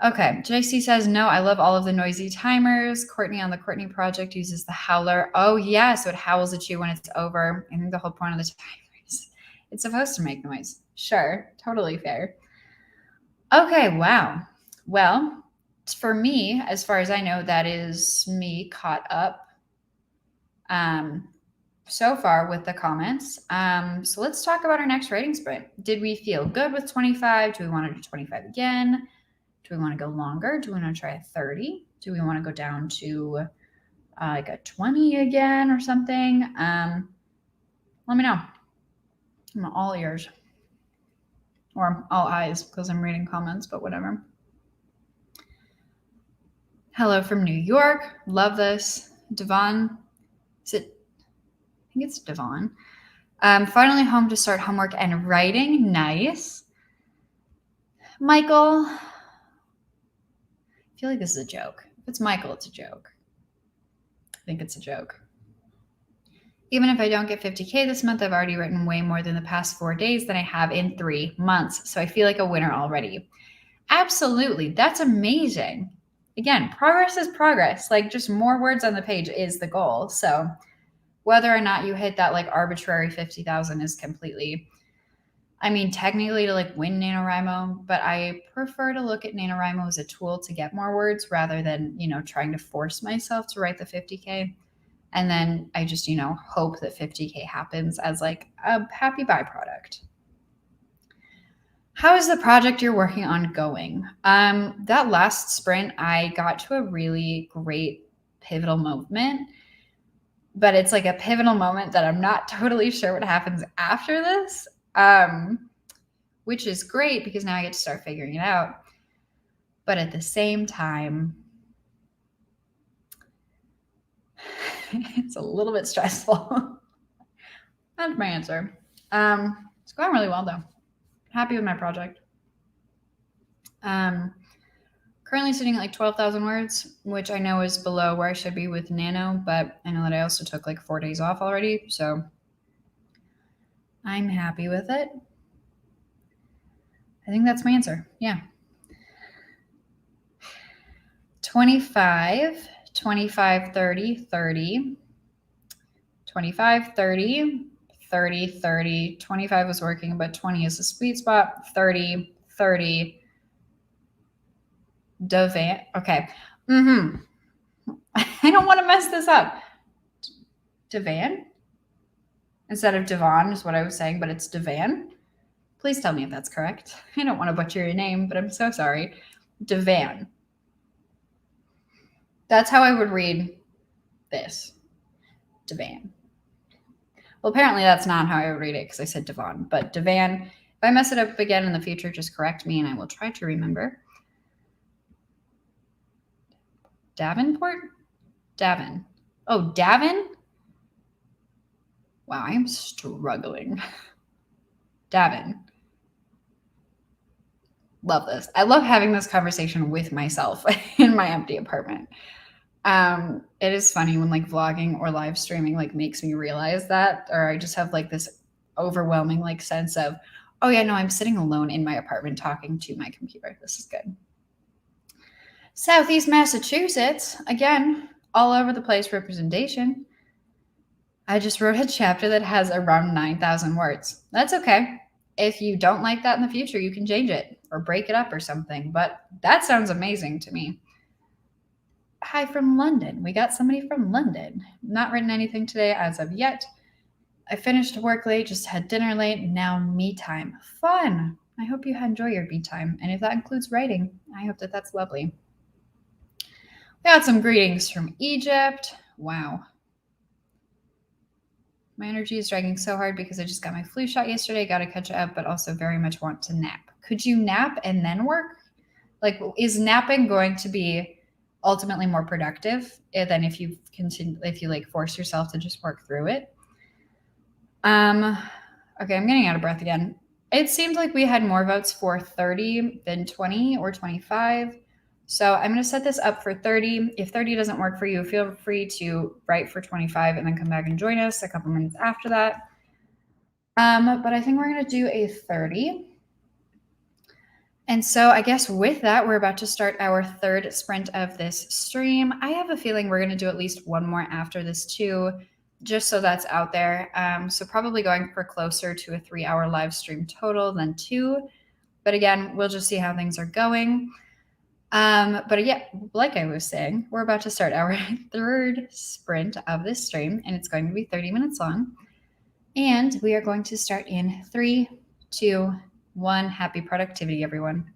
Okay, JC says, no, I love all of the noisy timers. Courtney on the Courtney project uses the howler. Oh, yeah, so it howls at you when it's over. I think the whole point of the timer is it's supposed to make noise. Sure, totally fair. Okay, wow. Well, for me, as far as I know, that is me caught up so far with the comments. So let's talk about our next rating sprint. Did we feel good with 25? Do we want to do 25 again? Do we want to go longer? Do we want to try a 30? Do we want to go down to like a 20 again or something? Let me know. I'm all ears. Or all eyes because I'm reading comments, but whatever. Hello from New York. Love this. Devon. I think it's Devon. Finally home to start homework and writing. Nice. Michael. I feel like this is a joke. If it's Michael, it's a joke. I think it's a joke. Even if I don't get 50K this month, I've already written way more than the past 4 days than I have in 3 months. So I feel like a winner already. Absolutely. That's amazing. Again, progress is progress. Like just more words on the page is the goal. So whether or not you hit that like arbitrary 50,000 is completely, I mean, technically to like win NaNoWriMo, but I prefer to look at NaNoWriMo as a tool to get more words rather than, trying to force myself to write the 50K. And then I just, hope that 50K happens as like a happy byproduct. How is the project you're working on going? That last sprint, I got to a really great pivotal moment, but it's like a pivotal moment that I'm not totally sure what happens after this, which is great because now I get to start figuring it out. But at the same time, it's a little bit stressful. That's my answer. It's going really well though. Happy with my project. Currently sitting at like 12,000 words, which I know is below where I should be with Nano, but I know that I also took like 4 days off already, so I'm happy with it. I think that's my answer. Yeah. 25, 25, 30, 30, 25, 30, 30, 30. 25 was working, but 20 is a sweet spot. 30, 30. Devan. Okay. I don't want to mess this up. Devan? Instead of Devon is what I was saying, but it's Devan. Please tell me if that's correct. I don't want to butcher your name, but I'm so sorry. Devan. That's how I would read this. Devan. Well, apparently that's not how I would read it because I said Devon, but Devan. If I mess it up again in the future, just correct me and I will try to remember. Davenport? Davin. Oh, Davin? Wow, I'm struggling. Davin. Love this. I love having this conversation with myself in my empty apartment. It is funny when like vlogging or live streaming like makes me realize that, or I just have like this overwhelming like sense of, oh yeah, no, I'm sitting alone in my apartment talking to my computer. This is good. Southeast Massachusetts, again, all over the place representation. I just wrote a chapter that has around 9,000 words. That's okay. If you don't like that in the future, you can change it or break it up or something. But that sounds amazing to me. Hi from London. We got somebody from London. Not written anything today as of yet. I finished work late, just had dinner late. Now me time. Fun. I hope you enjoy your me time. And if that includes writing, I hope that that's lovely. We got some greetings from Egypt. Wow. My energy is dragging so hard because I just got my flu shot yesterday. Got to catch up, but also very much want to nap. Could you nap and then work? Like, is napping going to be ultimately more productive than if you continue, if you like force yourself to just work through it? Okay, I'm getting out of breath again. It seemed like we had more votes for 30 than 20 or 25. So I'm going to set this up for 30. If 30 doesn't work for you, feel free to write for 25 and then come back and join us a couple minutes after that. But I think we're going to do a 30. And so I guess with that, we're about to start our third sprint of this stream. I have a feeling we're going to do at least one more after this too, just so that's out there. So probably going for closer to a 3-hour live stream total than 2. But again, we'll just see how things are going. But yeah, like I was saying, we're about to start our third sprint of this stream, and it's going to be 30 minutes long. And we are going to start in 3, 2, 1. Happy productivity, everyone.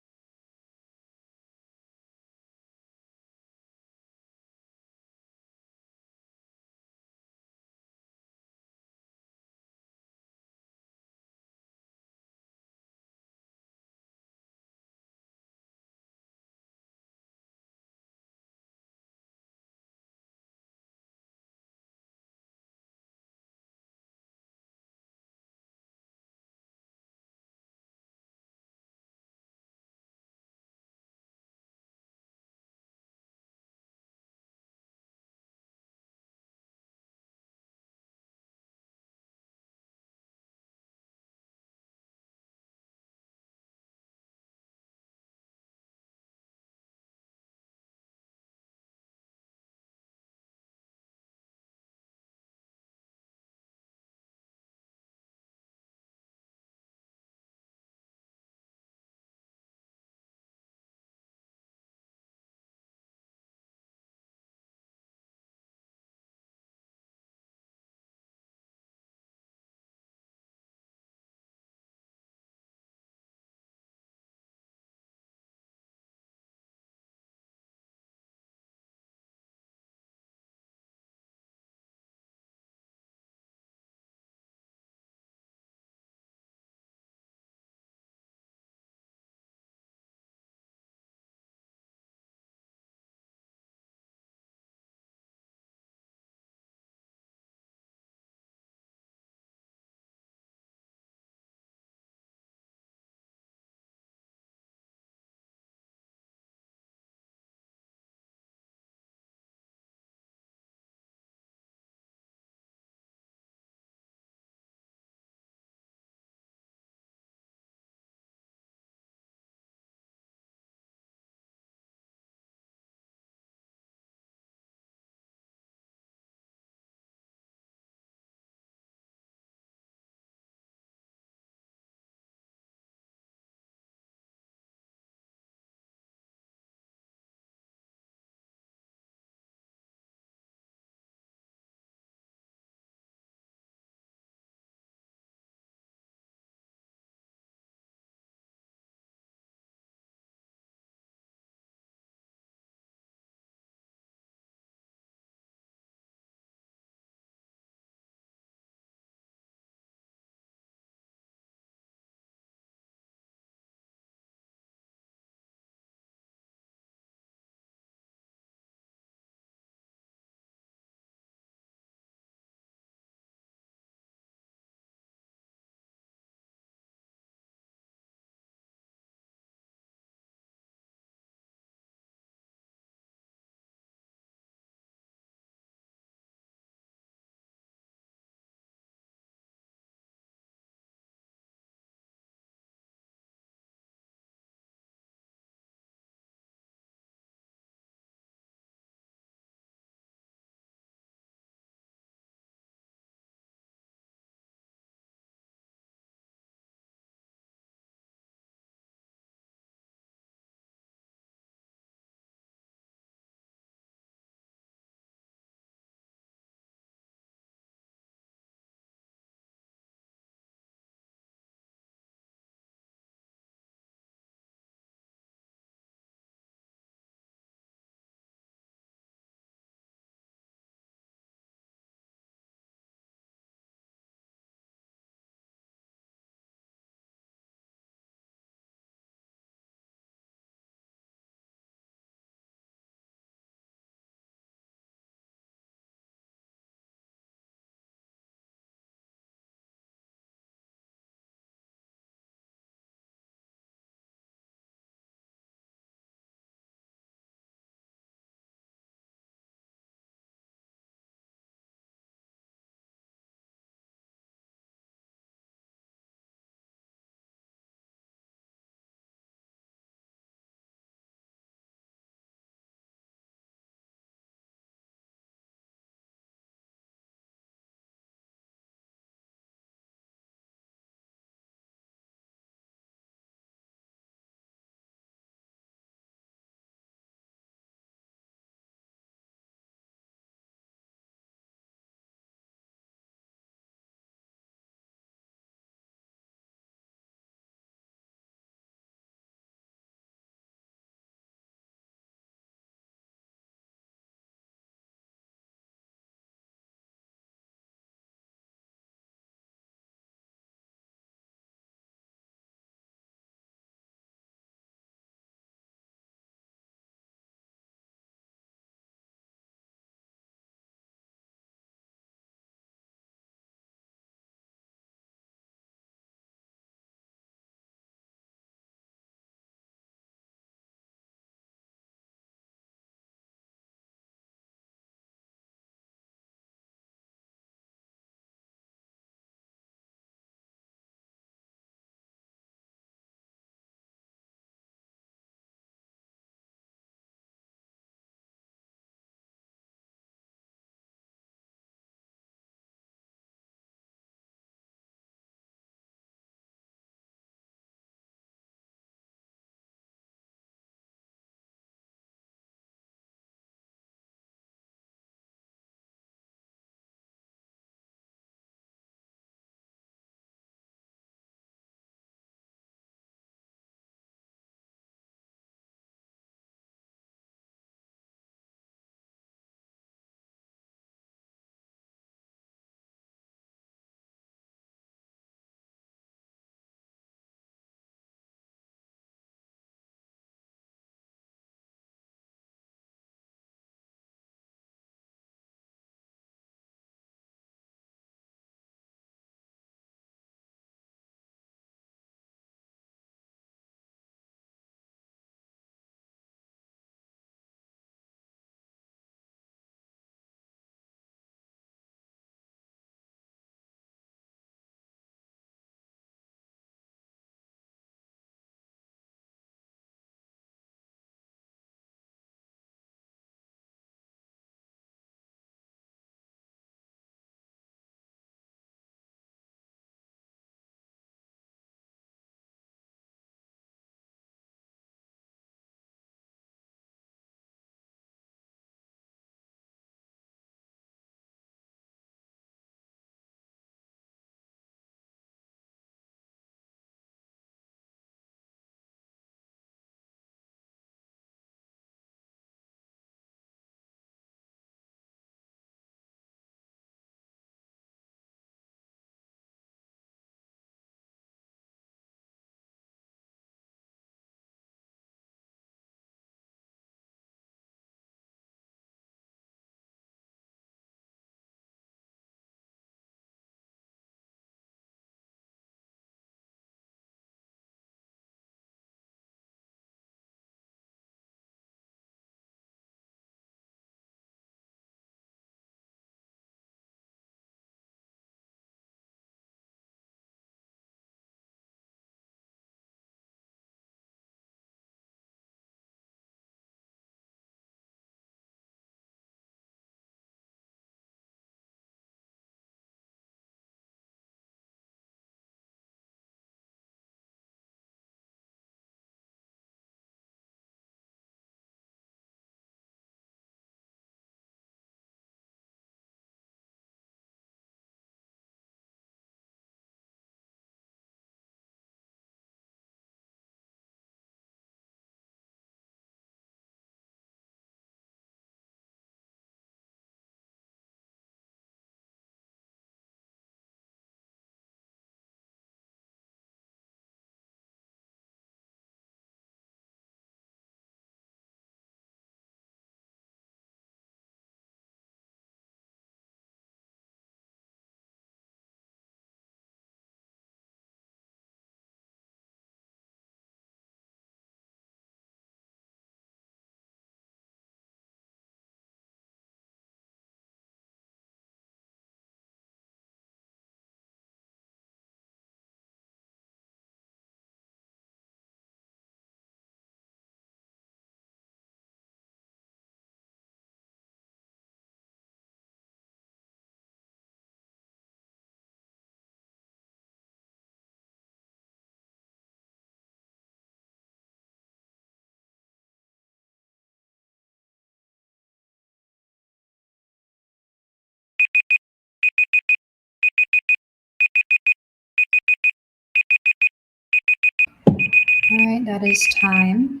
All right, that is time.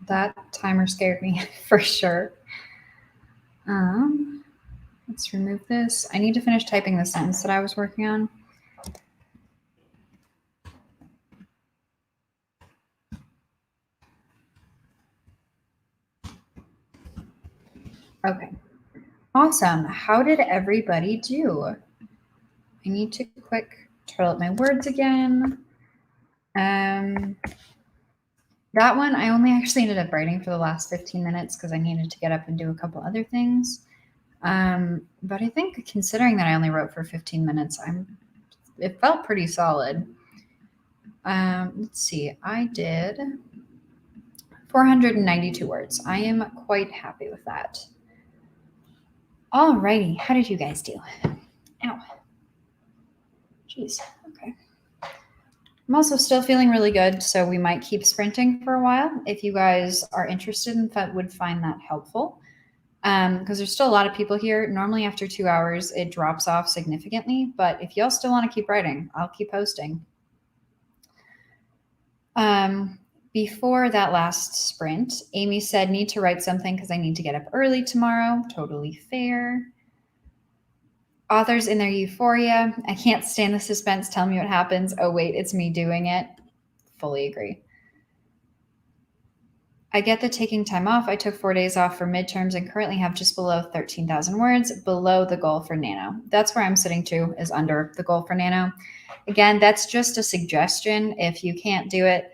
That timer scared me for sure. Let's remove this. I need to finish typing the sentence that I was working on. Okay. Awesome. How did everybody do? I need to quick turtle up my words again. That one, I only actually ended up writing for the last 15 minutes because I needed to get up and do a couple other things. But I think considering that I only wrote for 15 minutes, it felt pretty solid. Let's see, I did 492 words. I am quite happy with that. Alrighty, how did you guys do? Ow. Jeez, okay. I'm also still feeling really good, so we might keep sprinting for a while. If you guys are interested and would find that helpful, because there's still a lot of people here. Normally after 2 hours, it drops off significantly, but if y'all still want to keep writing, I'll keep posting. Before that last sprint, Amy said, need to write something because I need to get up early tomorrow. Totally fair. Authors in their euphoria. I can't stand the suspense. Tell me what happens. Oh, wait, it's me doing it. Fully agree. I get the taking time off. I took 4 days off for midterms and currently have just below 13,000 words, below the goal for Nano. That's where I'm sitting too, is under the goal for Nano. Again, that's just a suggestion. If you can't do it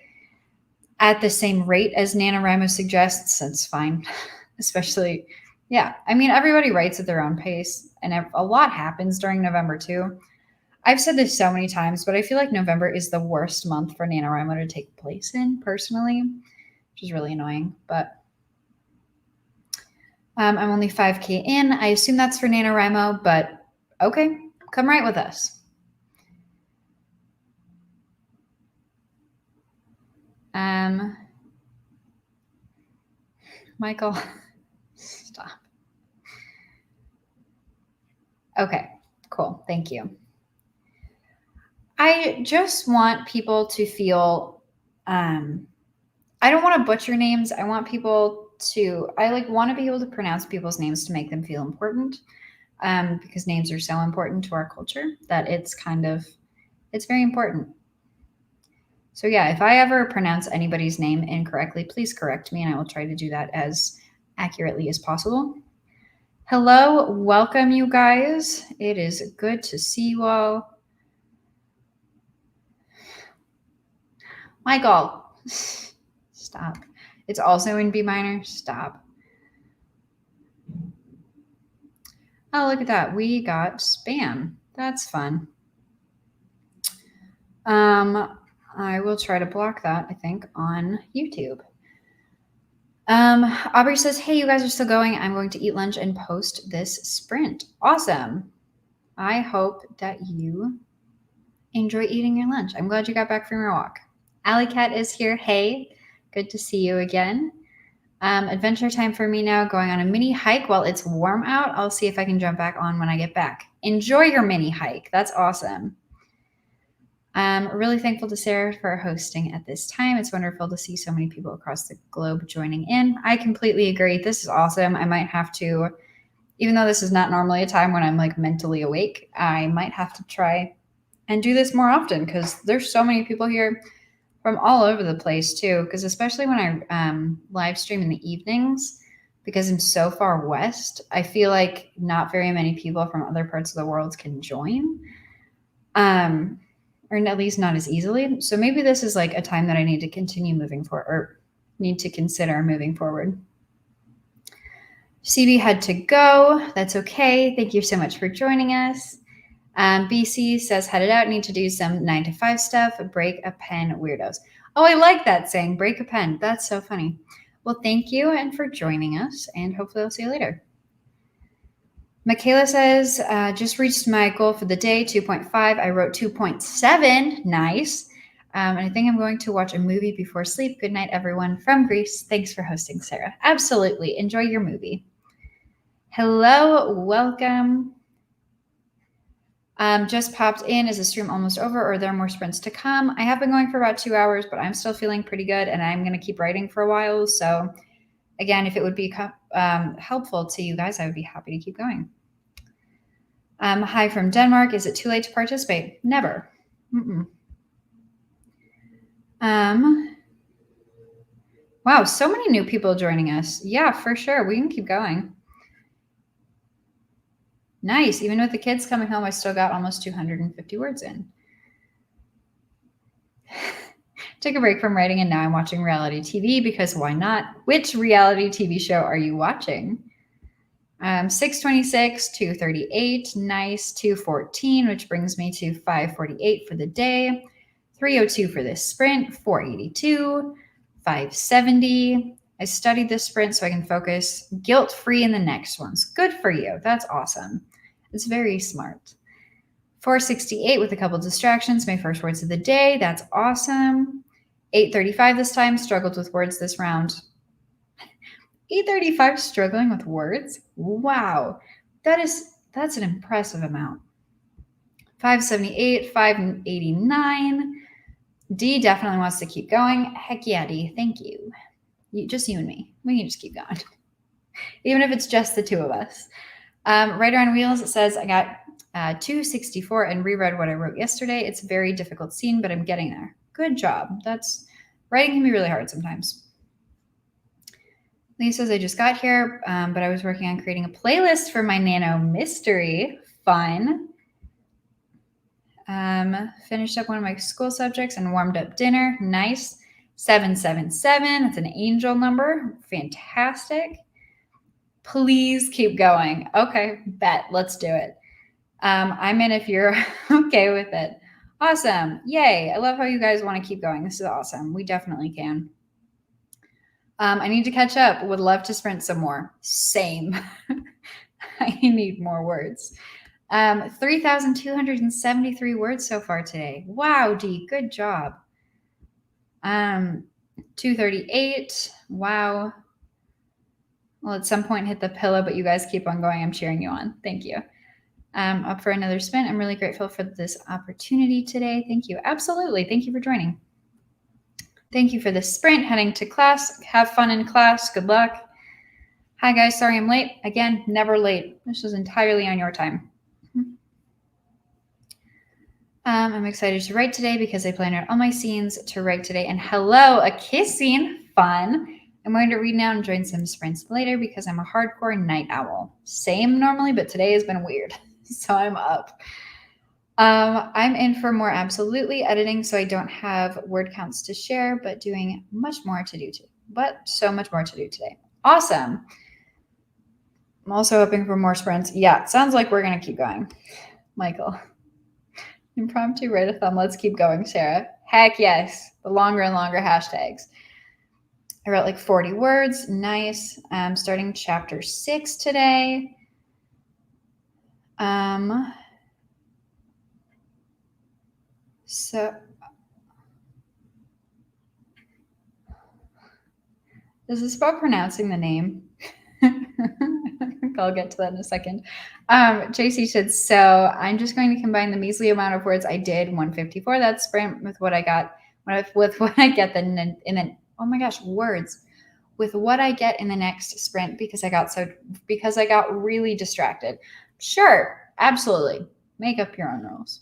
at the same rate as NaNoWriMo suggests, that's fine. Especially, yeah. I mean, everybody writes at their own pace, and a lot happens during November too. I've said this so many times, but I feel like November is the worst month for NaNoWriMo to take place in, personally, which is really annoying. But I'm only 5K in. I assume that's for NaNoWriMo, but okay, come write with us. Michael, stop. Okay, cool. Thank you. I just want people to feel, I don't want to butcher names. I want people to, I want to be able to pronounce people's names to make them feel important, because names are so important to our culture that it's very important. So yeah, if I ever pronounce anybody's name incorrectly, please correct me and I will try to do that as accurately as possible. Hello, welcome you guys. It is good to see you all. Michael, stop. It's also in B minor. Stop. Oh, look at that. We got spam. That's fun. I will try to block that, I think, on YouTube. Aubrey says, hey, you guys are still going. I'm going to eat lunch and post this sprint. Awesome. I hope that you enjoy eating your lunch. I'm glad you got back from your walk. Alley Cat is here. Hey, good to see you again. Adventure time for me now, going on a mini hike while it's warm out. I'll see if I can jump back on when I get back. Enjoy your mini hike. That's awesome. I'm really thankful to Sarah for hosting at this time. It's wonderful to see so many people across the globe joining in. I completely agree. This is awesome. I might have to, even though this is not normally a time when I'm mentally awake, I might have to try and do this more often because there's so many people here from all over the place too. Because especially when I live stream in the evenings, because I'm so far west, I feel like not very many people from other parts of the world can join. Or at least not as easily. So maybe this is a time that I need to continue moving forward, or need to consider moving forward. CB had to go. That's okay. Thank you so much for joining us. BC says, headed out, need to do some 9-to-5 stuff, break a pen weirdos. Oh, I like that saying, break a pen. That's so funny. Well, thank you and for joining us, and hopefully I'll see you later. Michaela says, just reached my goal for the day, 2.5. I wrote 2.7. Nice. And I think I'm going to watch a movie before sleep. Good night, everyone. From Greece. Thanks for hosting, Sarah. Absolutely. Enjoy your movie. Hello. Welcome. Just popped in. Is the stream almost over, or are there more sprints to come? I have been going for about 2 hours, but I'm still feeling pretty good, and I'm going to keep writing for a while. So again, if it would be helpful to you guys, I would be happy to keep going. Hi from Denmark. Is it too late to participate? Never. Wow, so many new people joining us. Yeah, for sure. We can keep going. Nice. Even with the kids coming home, I still got almost 250 words in. Took a break from writing and now I'm watching reality TV because why not? Which reality TV show are you watching? 626, 238, nice, 214, which brings me to 548 for the day, 302 for this sprint, 482, 570. I studied this sprint so I can focus guilt-free in the next ones. Good for you. That's awesome. It's very smart. 468 with a couple distractions, my first words of the day. That's awesome. 835 this time, struggled with words this round. 835 struggling with words? Wow. That's an impressive amount. 578, 589. D definitely wants to keep going. Heck yeah, D. Thank you. Just you and me. We can just keep going. Even if it's just the two of us. Writer on Wheels says, I got 264 and reread what I wrote yesterday. It's a very difficult scene, but I'm getting there. Good job. Writing can be really hard sometimes. Lee says, I just got here, but I was working on creating a playlist for my Nano mystery. Fun. Finished up one of my school subjects and warmed up dinner. Nice. 777. That's an angel number. Fantastic. Please keep going. Okay, bet. Let's do it. I'm in if you're okay with it. Awesome. Yay. I love how you guys want to keep going. This is awesome. We definitely can. I need to catch up. Would love to sprint some more. Same. I need more words. 3,273 words so far today. Wow, D, good job. 238. Wow. Well, at some point hit the pillow, but you guys keep on going. I'm cheering you on. Thank you. Up for another spin. I'm really grateful for this opportunity today. Thank you. Absolutely. Thank you for joining. Thank you for the sprint. Heading to class. Have fun in class. Good luck. Hi, guys. Sorry I'm late. Again, never late. This was entirely on your time. I'm excited to write today because I planned out all my scenes to write today. And hello, a kiss scene. Fun. I'm going to read now and join some sprints later because I'm a hardcore night owl. Same normally, but today has been weird. So I'm up. I'm in for more absolutely editing, so I don't have word counts to share, but doing much more to do so much more to do today. Awesome. I'm also hoping for more sprints. Yeah, sounds like we're going to keep going. Michael. Impromptu, write a thumb. Let's keep going, Sarah. Heck yes. The longer and longer hashtags. I wrote like 40 words. Nice. I'm starting chapter 6 today. So is this about pronouncing the name? I'll get to that in a second. JC said, so I'm just going to combine the measly amount of words I did, 154, that sprint, with what I got, with what I get oh my gosh, words, with what I get in the next sprint because I got really distracted. Sure, absolutely. Make up your own rules.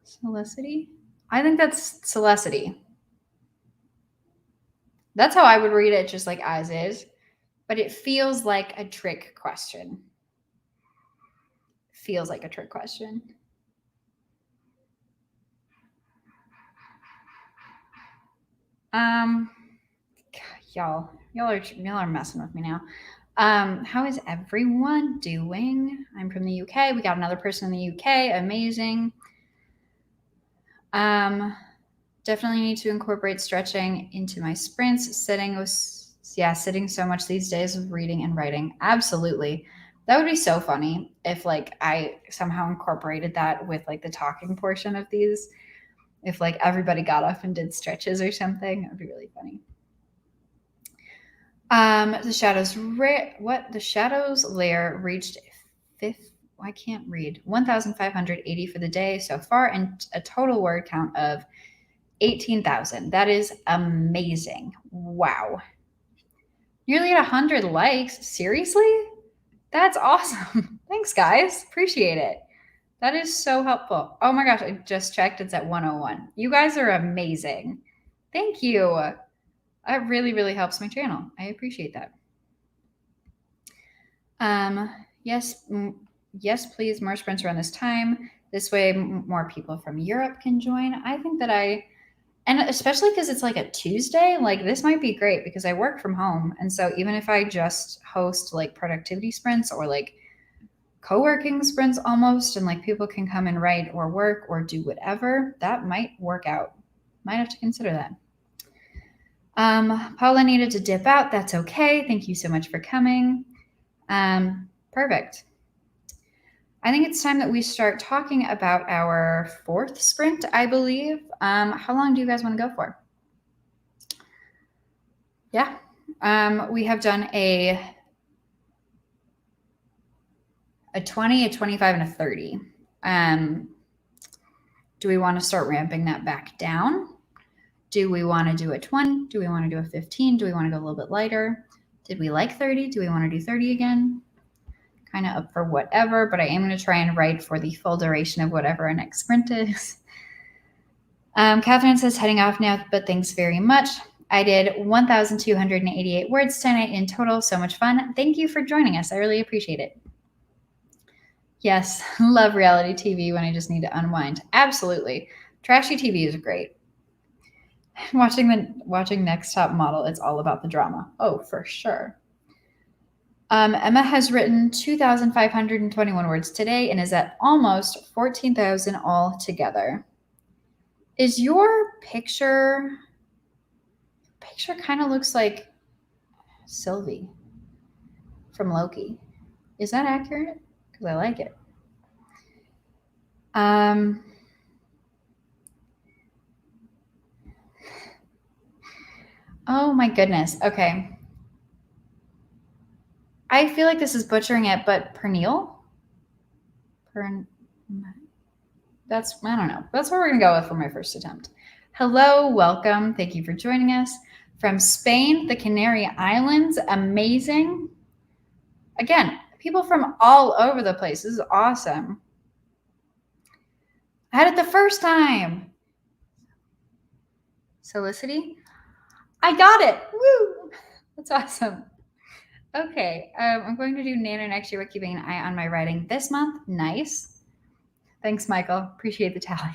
Celicity? I think that's Celicity. That's how I would read it, just like as is. But it feels like a trick question. Feels like a trick question. Y'all are messing with me now. How is everyone doing? I'm from the UK. We got another person in the UK. Amazing. Definitely need to incorporate stretching into my sprints. Sitting so much these days with reading and writing. Absolutely. That would be so funny if like I somehow incorporated that with like the talking portion of these. If like everybody got up and did stretches or something, it would be really funny. The shadows layer reached I can't read. 1,580 for the day so far, and a total word count of 18,000. That is amazing. Wow. Nearly 100 likes. Seriously? That's awesome. Thanks, guys. Appreciate it. That is so helpful. Oh my gosh, I just checked. It's at 101. You guys are amazing. Thank you. That really, really helps my channel. I appreciate that. Yes, yes, please, more sprints around this time. This way, more people from Europe can join. I think that and especially because it's like a Tuesday, like this might be great because I work from home. And so even if I just host like productivity sprints or like co-working sprints almost, and like people can come and write or work or do whatever, that might work out. Might have to consider that. Paula needed to dip out. That's okay. Thank you so much for coming. Perfect. I think it's time that we start talking about our fourth sprint, I believe. How long do you guys want to go for? Yeah. We have done a 20, a 25, and a 30. Do we want to start ramping that back down? Do we want to do a 20? Do we want to do a 15? Do we want to go a little bit lighter? Did we like 30? Do we want to do 30 again? Kind of up for whatever, but I am going to try and write for the full duration of whatever our next sprint is. Catherine says, heading off now, but thanks very much. I did 1,288 words tonight in total. So much fun. Thank you for joining us. I really appreciate it. Yes, love reality TV when I just need to unwind. Absolutely. Trashy TV is great. Watching Next Top Model, it's all about the drama. Oh, for sure. Emma has written 2,521 words today and is at almost 14,000 all together. Is your picture kind of looks like Sylvie from Loki? Is that accurate? Because I like it. Oh my goodness. Okay. I feel like this is butchering it, but Pernille? That's, I don't know. That's what we're going to go with for my first attempt. Hello, welcome. Thank you for joining us. From Spain, the Canary Islands, amazing. Again, people from all over the place. This is awesome. I had it the first time. Solicity? I got it. Woo! That's awesome. Okay, I'm going to do Nano next year, but keeping an eye on my writing this month. Nice. Thanks, Michael. Appreciate the tally.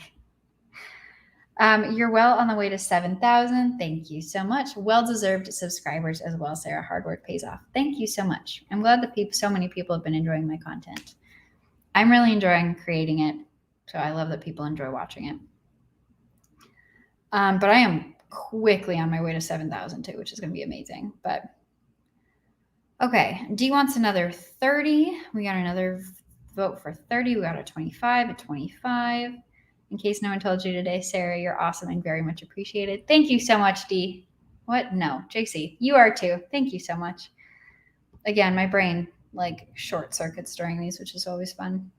You're well on the way to 7,000. Thank you so much. Well-deserved subscribers as well, Sarah. Hard work pays off. Thank you so much. I'm glad that so many people have been enjoying my content. I'm really enjoying creating it, so I love that people enjoy watching it. But I am quickly on my way to 7,000 too, which is going to be amazing. But okay, D wants another 30. We got another vote for 30. We got a 25, a 25. In case no one told you today, Sarah, you're awesome and very much appreciated. Thank you so much, D. What? No, JC, you are too. Thank you so much. Again, my brain like short circuits during these, which is always fun.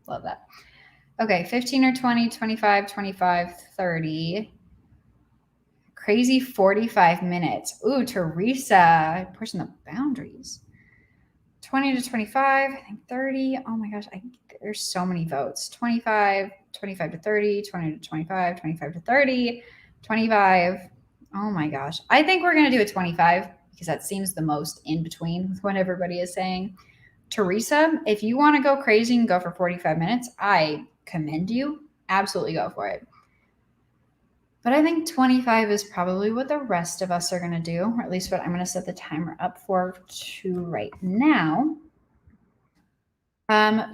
Love that. Okay, 15 or 20, 25, 25, 30. Crazy 45 minutes. Ooh, Teresa, pushing the boundaries. 20 to 25, I think 30. Oh my gosh, there's so many votes. 25, 25 to 30, 20 to 25, 25 to 30, 25. Oh my gosh. I think we're going to do a 25 because that seems the most in between with what everybody is saying. Teresa, if you want to go crazy and go for 45 minutes, I commend you. Absolutely go for it. But I think 25 is probably what the rest of us are going to do, or at least what I'm going to set the timer up for to right now.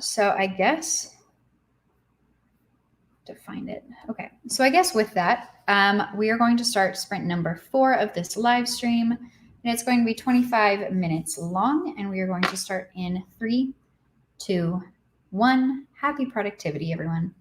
So I guess to find it. Okay. So I guess with that, we are going to start sprint number 4 of this live stream, and it's going to be 25 minutes long, and we are going to start in 3, 2, 1. Happy productivity, everyone.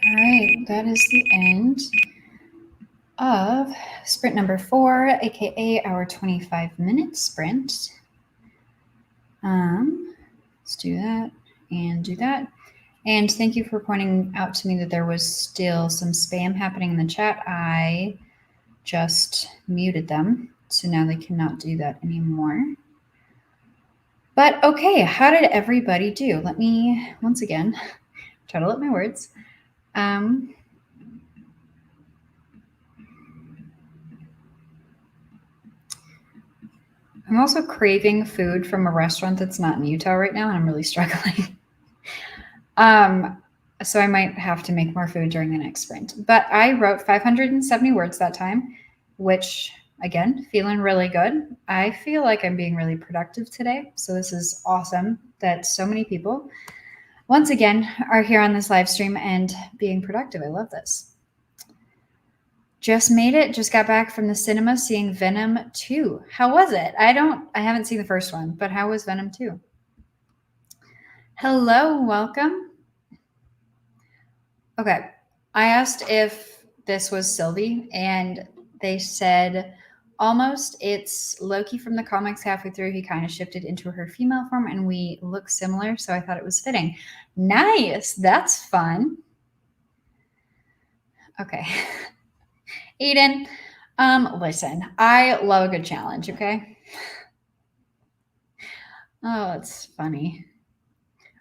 All right, that is the end of sprint number 4, aka our 25-minute sprint. Let's do that and do that. And thank you for pointing out to me that there was still some spam happening in the chat. I just muted them, so now they cannot do that anymore. But okay, how did everybody do? Let me, once again, try to let my words. I'm also craving food from a restaurant that's not in Utah right now, and I'm really struggling. So I might have to make more food during the next sprint. But I wrote 570 words that time, which, again, feeling really good. I feel like I'm being really productive today. So this is awesome that so many people, once again, are here on this live stream and being productive. I love this. Just made it. Just got back from the cinema seeing Venom 2. How was it? I haven't seen the first one, but how was Venom 2? Hello, welcome. Okay. I asked if this was Sylvie, and they said almost. It's Loki from the comics. Halfway through, he kind of shifted into her female form, and we look similar, so I thought it was fitting. Nice. That's fun. Okay. Aiden, listen, I love a good challenge, okay? Oh, it's funny.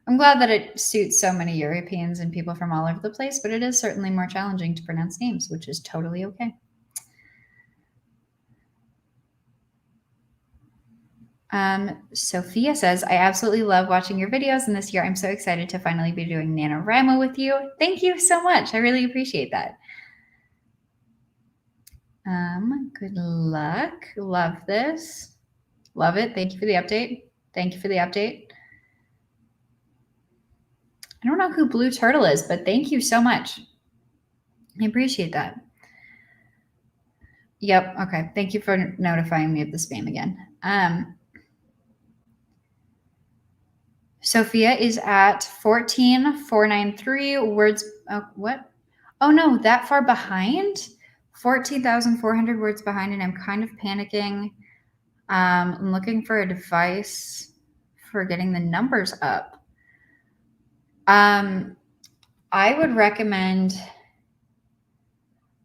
I'm glad that it suits so many Europeans and people from all over the place, but it is certainly more challenging to pronounce names, which is totally okay. Sophia says, I absolutely love watching your videos, and this year I'm so excited to finally be doing NaNoWriMo with you. Thank you so much. I really appreciate that. Good luck. Love this. Love it. Thank you for the update. Thank you for the update. I don't know who Blue Turtle is, but thank you so much. I appreciate that. Yep. Okay. Thank you for notifying me of the spam again. Sophia is at 14,493 words. Oh, what? Oh no, that far behind? 14,400 words behind, and I'm kind of panicking. I'm looking for a device for getting the numbers up. I would recommend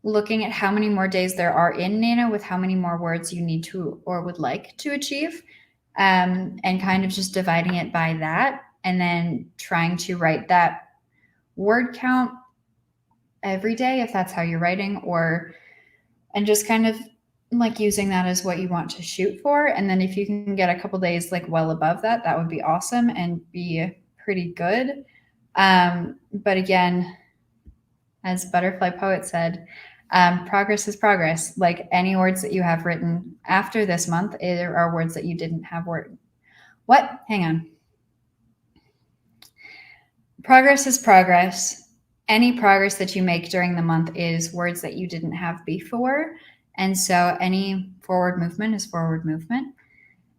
looking at how many more days there are in Nano with how many more words you need to or would like to achieve, and kind of just dividing it by that, and then trying to write that word count every day if that's how you're writing, and just kind of like using that as what you want to shoot for. And then if you can get a couple days like well above that, that would be awesome and be pretty good. But again, as Butterfly Poet said, progress is progress. Like any words that you have written after this month, there are words that you didn't have word. What? Hang on. Progress is progress. Any progress that you make during the month is words that you didn't have before. And so any forward movement is forward movement.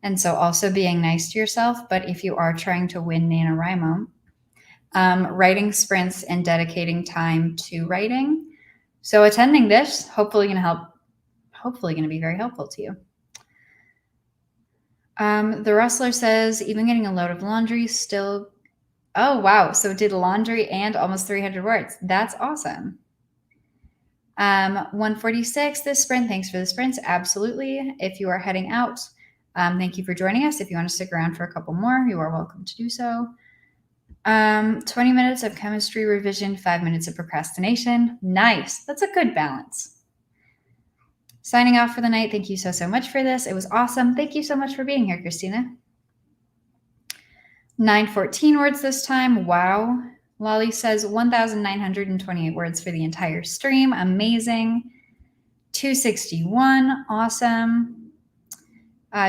And so also being nice to yourself. But if you are trying to win NaNoWriMo, writing sprints and dedicating time to writing. So attending this, hopefully going to be very helpful to you. The Rustler says, even getting a load of laundry still. Oh, wow. So did laundry and almost 300 words. That's awesome. 146, this sprint. Thanks for the sprints. Absolutely. If you are heading out, thank you for joining us. If you want to stick around for a couple more, you are welcome to do so. 20 minutes of chemistry revision, 5 minutes of procrastination. Nice. That's a good balance. Signing off for the night. Thank you so much for this. It was awesome. Thank you so much for being here, Christina. 914 words this time. Wow. Lolly says 1,928 words for the entire stream. Amazing. 261. Awesome.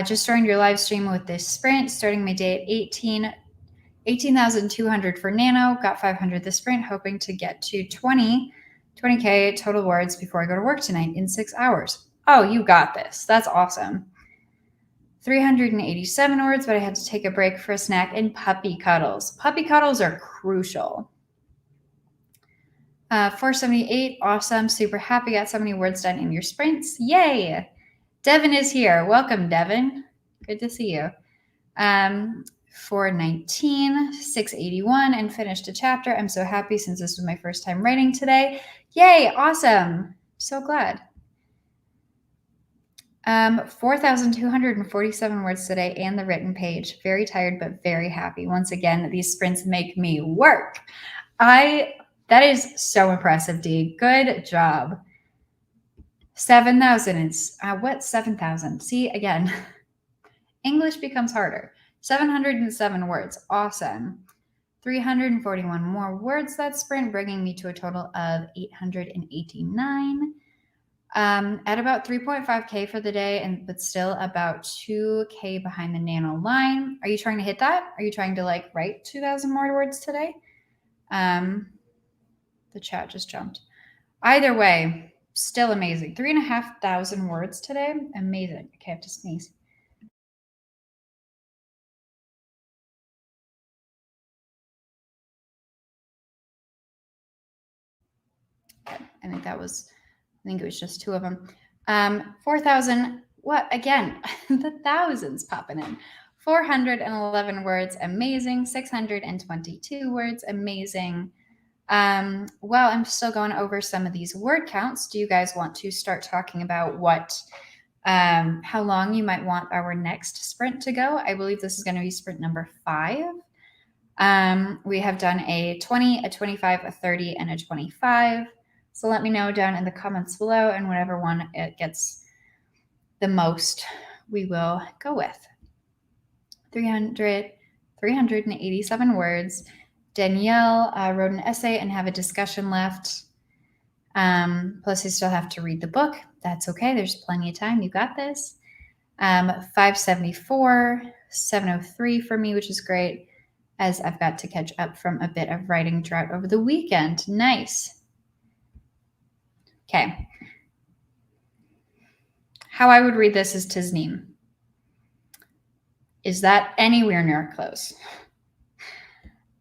Just joined your live stream with this sprint, starting my day at 18,200 for Nano. Got 500 this sprint, hoping to get to 20K total words before I go to work tonight in 6 hours. Oh, you got this. That's awesome. 387 words, but I had to take a break for a snack and puppy cuddles. Puppy cuddles are crucial. 478, awesome, super happy, got so many words done in your sprints. Yay! Devin is here. Welcome, Devin. Good to see you. 419, 681, and finished a chapter. I'm so happy since this was my first time writing today. Yay, awesome. So glad. 4,247 words today and the written page. Very tired, but very happy. Once again, these sprints make me work. That is so impressive, Dee. Good job. 7,000 is, what? 7,000. See, again, English becomes harder. 707 words. Awesome. 341 more words that sprint, bringing me to a total of 889. At about 3.5K for the day, but still about 2K behind the nano line. Are you trying to hit that? Are you trying to write 2,000 more words today? The chat just jumped. Either way, still amazing. 3,500 words today. Amazing. Okay, I have to sneeze. Okay, I think it was just two of them. 4,000, what? Again, the thousands popping in. 411 words, amazing. 622 words, amazing. Well, I'm still going over some of these word counts. Do you guys want to start talking about how long you might want our next sprint to go? I believe this is going to be sprint number 5. We have done a 20, a 25, a 30, and a 25. So let me know down in the comments below, and whatever one it gets the most, we will go with. 387 words. Danielle wrote an essay and have a discussion left. Plus, you still have to read the book. That's okay. There's plenty of time. You got this. 574, 703 for me, which is great, as I've got to catch up from a bit of writing drought over the weekend. Nice. Okay. How I would read this is Tizneem. Is that anywhere near close?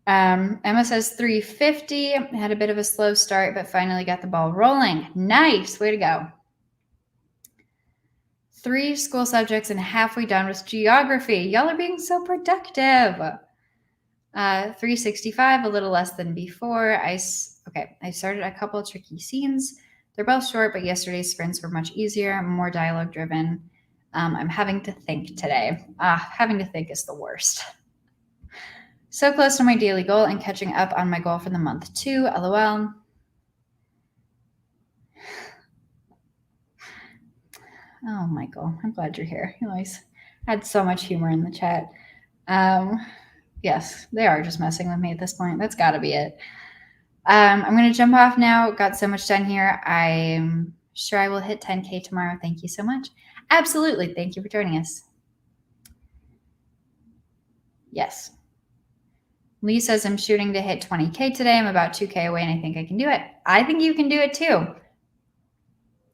Emma says 350. Had a bit of a slow start, but finally got the ball rolling. Nice. Way to go. 3 school subjects and halfway done with geography. Y'all are being so productive. 365, a little less than before. I started a couple of tricky scenes. They're both short, but yesterday's sprints were much easier, more dialogue driven. I'm having to think today. Having to think is the worst. So close to my daily goal and catching up on my goal for the month too. LOL. Oh, Michael, I'm glad you're here. You always had so much humor in the chat. Yes, they are just messing with me at this point. That's got to be it. I'm going to jump off now. Got so much done here. I'm sure I will hit 10K tomorrow. Thank you so much. Absolutely. Thank you for joining us. Yes. Lee says, I'm shooting to hit 20K today. I'm about 2K away, and I think I can do it. I think you can do it too.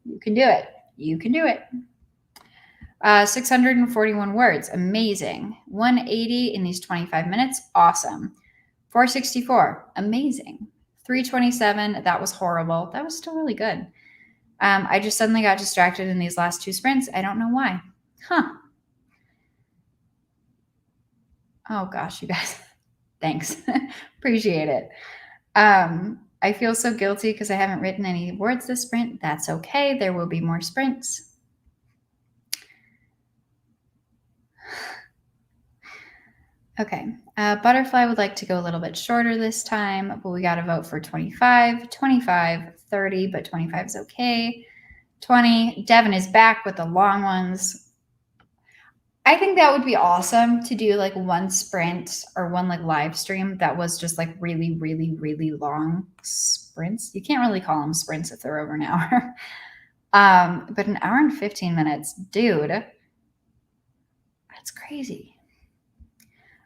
You can do it. You can do it. 641 words. Amazing. 180 in these 25 minutes. Awesome. 464. Amazing. 327. That was horrible. That was still really good. I just suddenly got distracted in these last 2 sprints. I don't know why. Oh gosh, you guys. Thanks. Appreciate it. I feel so guilty because I haven't written any words this sprint. That's okay. There will be more sprints. Okay. Butterfly would like to go a little bit shorter this time, but we got to vote for 25, 25, 30, but 25 is okay. 20. Devin is back with the long ones. I think that would be awesome to do one sprint or one live stream that was just really, really, really long sprints. You can't really call them sprints if they're over an hour. But an hour and 15 minutes, dude, that's crazy.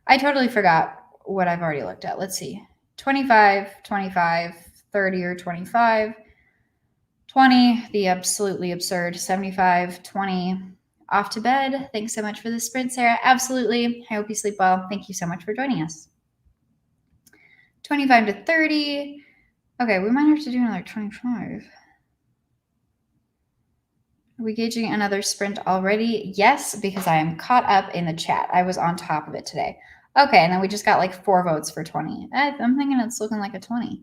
I totally forgot what I've already looked at. Let's see. 25, 25, 30 or 25, 20, the absolutely absurd 75, 20, off to bed. Thanks so much for the sprint, Sarah. Absolutely. I hope you sleep well. Thank you so much for joining us. 25 to 30, Okay, we might have to do another 25. Are we gauging another sprint already? Yes, because I am caught up in the chat. I was on top of it today. Okay, and then we just got like 4 votes for 20. I'm thinking it's looking like a 20.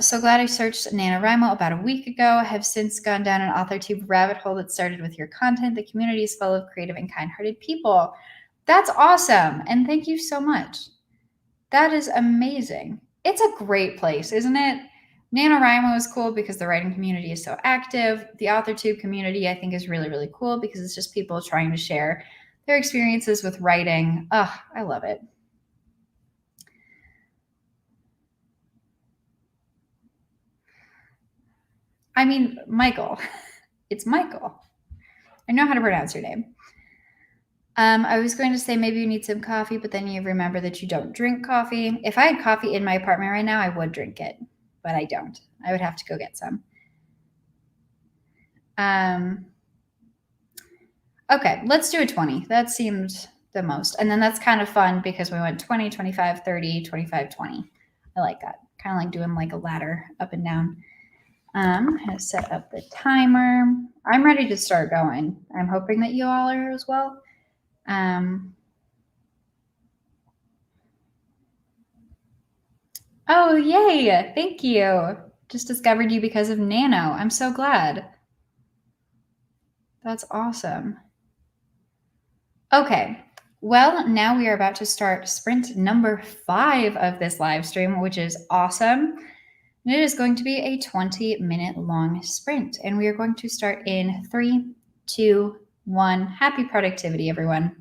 So glad I searched NaNoWriMo about a week ago. I have since gone down an AuthorTube rabbit hole that started with your content. The community is full of creative and kind-hearted people. That's awesome. And thank you so much. That is amazing. It's a great place, isn't it? NaNoWriMo is cool because the writing community is so active. The AuthorTube community, I think, is really, really cool because it's just people trying to share their experiences with writing. Oh, I love it. I mean, Michael. It's Michael. I know how to pronounce your name. I was going to say maybe you need some coffee, but then you remember that you don't drink coffee. If I had coffee in my apartment right now, I would drink it, but I don't. I would have to go get some. Okay, let's do a 20. That seemed the most. And then that's kind of fun because we went 20, 25, 30, 25, 20. I like that. Kind of like doing like a ladder up and down. I'm going to set up the timer. I'm ready to start going. I'm hoping that you all are as well. Oh, yay. Thank you. Just discovered you because of Nano. I'm so glad. That's awesome. Okay. Well, now we are about to start sprint number 5 of this live stream, which is awesome. And it is going to be a 20-minute long sprint. And we are going to start in 3, 2, 1. Happy productivity, everyone.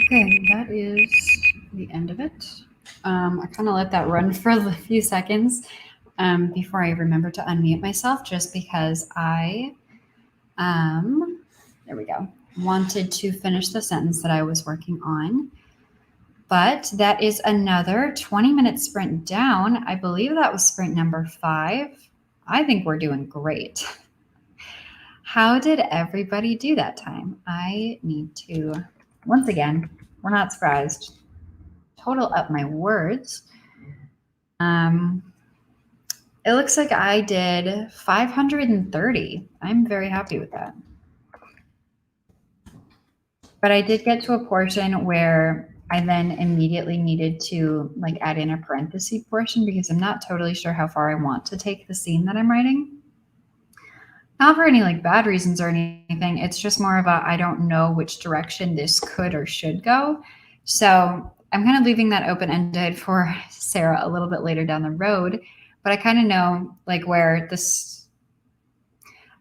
Okay, that is the end of it. I kind of let that run for a few seconds before I remember to unmute myself, just because I, there we go, wanted to finish the sentence that I was working on. But that is another 20-minute sprint down. I believe that was sprint number 5. I think we're doing great. How did everybody do that time? I need to, once again, we're not surprised, total up my words. It looks like I did 530. I'm very happy with that. But I did get to a portion where I then immediately needed to like add in a parenthesis portion because I'm not totally sure how far I want to take the scene that I'm writing. Not for any like bad reasons or anything. It's just more of a, I don't know which direction this could or should go. So I'm kind of leaving that open-ended for Sarah a little bit later down the road. But I kind of know like where this,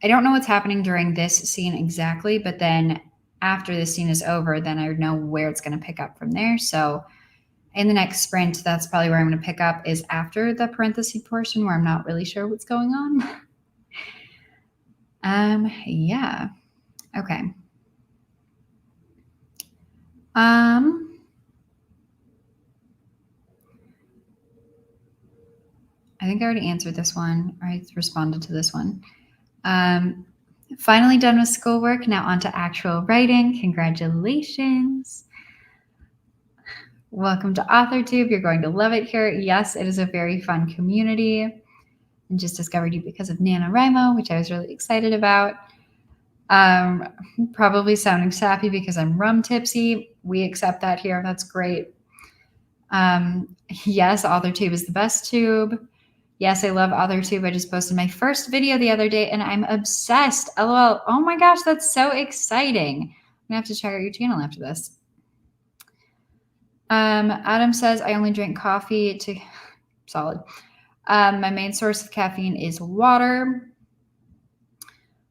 I don't know what's happening during this scene exactly, but then after the scene is over, then I know where it's going to pick up from there. So in the next sprint, that's probably where I'm going to pick up, is after the parenthesis portion where I'm not really sure what's going on. Yeah. Okay. I think I already answered this one, or I responded to this one. Finally done with schoolwork. Now on to actual writing. Congratulations. Welcome to AuthorTube. You're going to love it here. Yes, it is a very fun community. And just discovered you because of NaNoWriMo, which I was really excited about. Probably sounding sappy because I'm rum tipsy. We accept that here. That's great. Yes, AuthorTube is the best tube. Yes, I love AuthorTube. I just posted my first video the other day and I'm obsessed. LOL. Oh my gosh, that's so exciting. I'm gonna have to check out your channel after this. Adam says, I only drink coffee to solid. My main source of caffeine is water.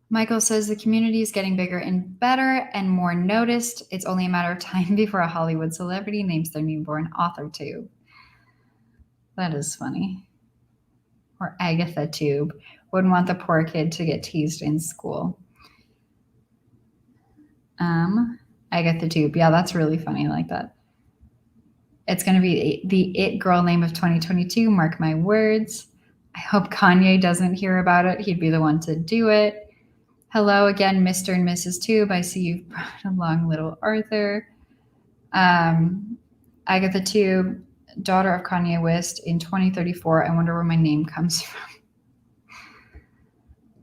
Michael says the community is getting bigger and better and more noticed. It's only a matter of time before a Hollywood celebrity names their newborn AuthorTube. That is funny. Or Agatha Tube. Wouldn't want the poor kid to get teased in school. Agatha Tube. Yeah, that's really funny. I like that. It's going to be the it girl name of 2022. Mark my words. I hope Kanye doesn't hear about it. He'd be the one to do it. Hello again, Mr. and Mrs. Tube. I see you've brought along little Arthur. Agatha Tube, daughter of Kanye West in 2034. I wonder where my name comes from.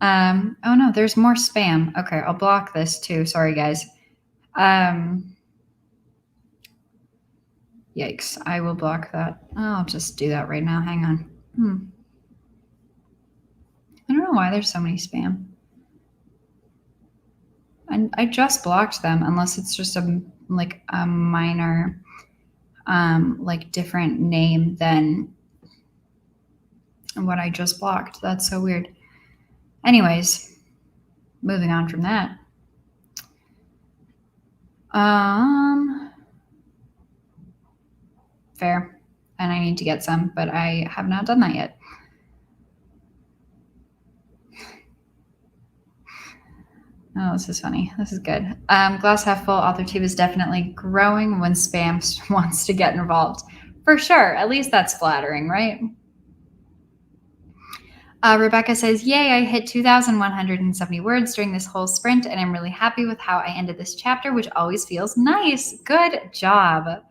Oh no, there's more spam. Okay, I'll block this too. Sorry, guys. Yikes, I will block that. I'll just do that right now. Hang on. I don't know why there's so many spam. And I just blocked them unless it's just a minor like different name than what I just blocked. That's so weird. Anyways, moving on from that. Fair. And I need to get some, but I have not done that yet. Oh, this is funny. This is good. Glass half full. AuthorTube is definitely growing when spam wants to get involved. For sure. At least that's flattering, right? Rebecca says, yay, I hit 2,170 words during this whole sprint, and I'm really happy with how I ended this chapter, which always feels nice. Good job.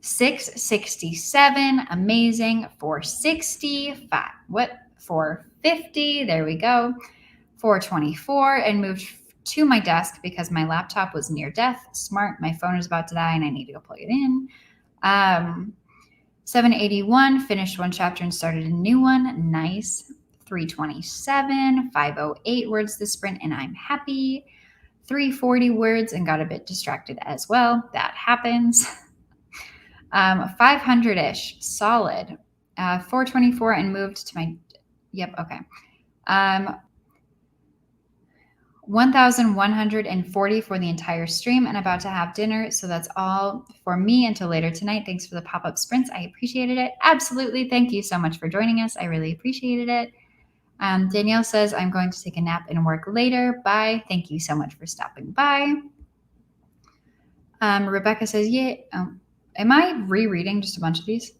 667. Amazing. 465. What? 450. There we go. 424 and moved to my desk because my laptop was near death. Smart. My phone is about to die and I need to go plug it in. 781, finished one chapter and started a new one. Nice. 327, 508 words this sprint and I'm happy. 340 words and got a bit distracted as well. That happens. 500-ish, solid. 424 and moved to my, yep, okay. 1,140 for the entire stream, and about to have dinner. So that's all for me until later tonight. Thanks for the pop-up sprints. I appreciated it. Absolutely. Thank you so much for joining us. I really appreciated it. Danielle says, I'm going to take a nap and work later. Bye. Thank you so much for stopping by. Rebecca says, yeah. Am I rereading just a bunch of these?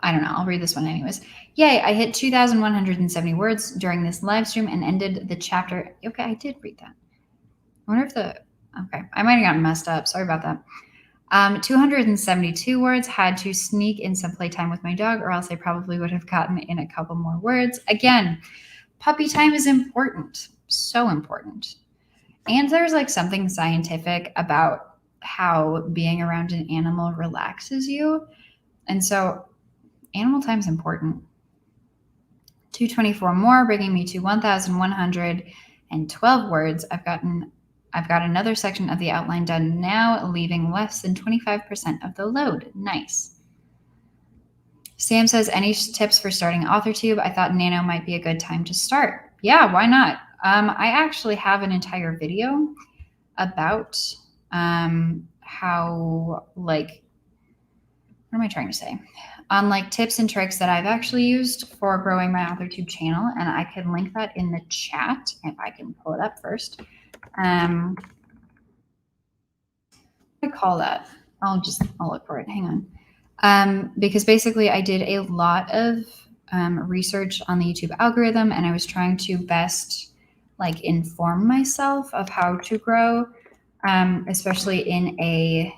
I don't know. I'll read this one anyways. Yay, I hit 2,170 words during this live stream and ended the chapter. Okay, I did read that. I wonder if okay, I might have gotten messed up. Sorry about that. 272 words. Had to sneak in some playtime with my dog, or else I probably would have gotten in a couple more words. Again, puppy time is important. So important. And there's like something scientific about how being around an animal relaxes you. And so animal time is important. 224 more, bringing me to 1,112 words. I've got another section of the outline done now, leaving less than 25% of the load. Nice. Sam says, any tips for starting AuthorTube? I thought Nano might be a good time to start. Yeah, why not? I actually have an entire video about how, like, what am I trying to say? On like tips and tricks that I've actually used for growing my AuthorTube channel, and I can link that in the chat if I can pull it up first. What do I call that? I'll look for it. Hang on. Because basically I did a lot of research on the YouTube algorithm, and I was trying to best like inform myself of how to grow, especially in a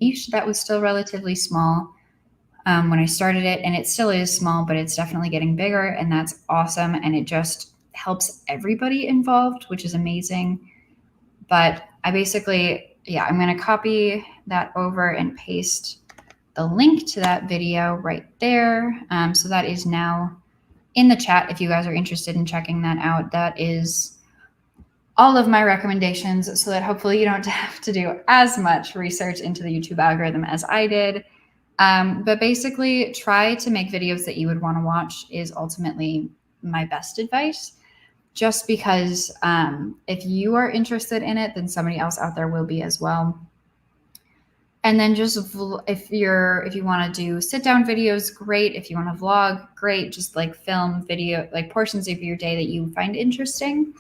niche that was still relatively small when I started it, and it still is small, but it's definitely getting bigger, and that's awesome, and it just helps everybody involved, which is amazing. But I basically, yeah, I'm going to copy that over and paste the link to that video right there. So that is now in the chat if you guys are interested in checking that out. That is all of my recommendations, so that hopefully you don't have to do as much research into the YouTube algorithm as I did. But basically, try to make videos that you would want to watch is ultimately my best advice. Just because if you are interested in it, then somebody else out there will be as well. And then just if you want to do sit down videos, great. If you want to vlog, great. Just like film video, like portions of your day that you find interesting,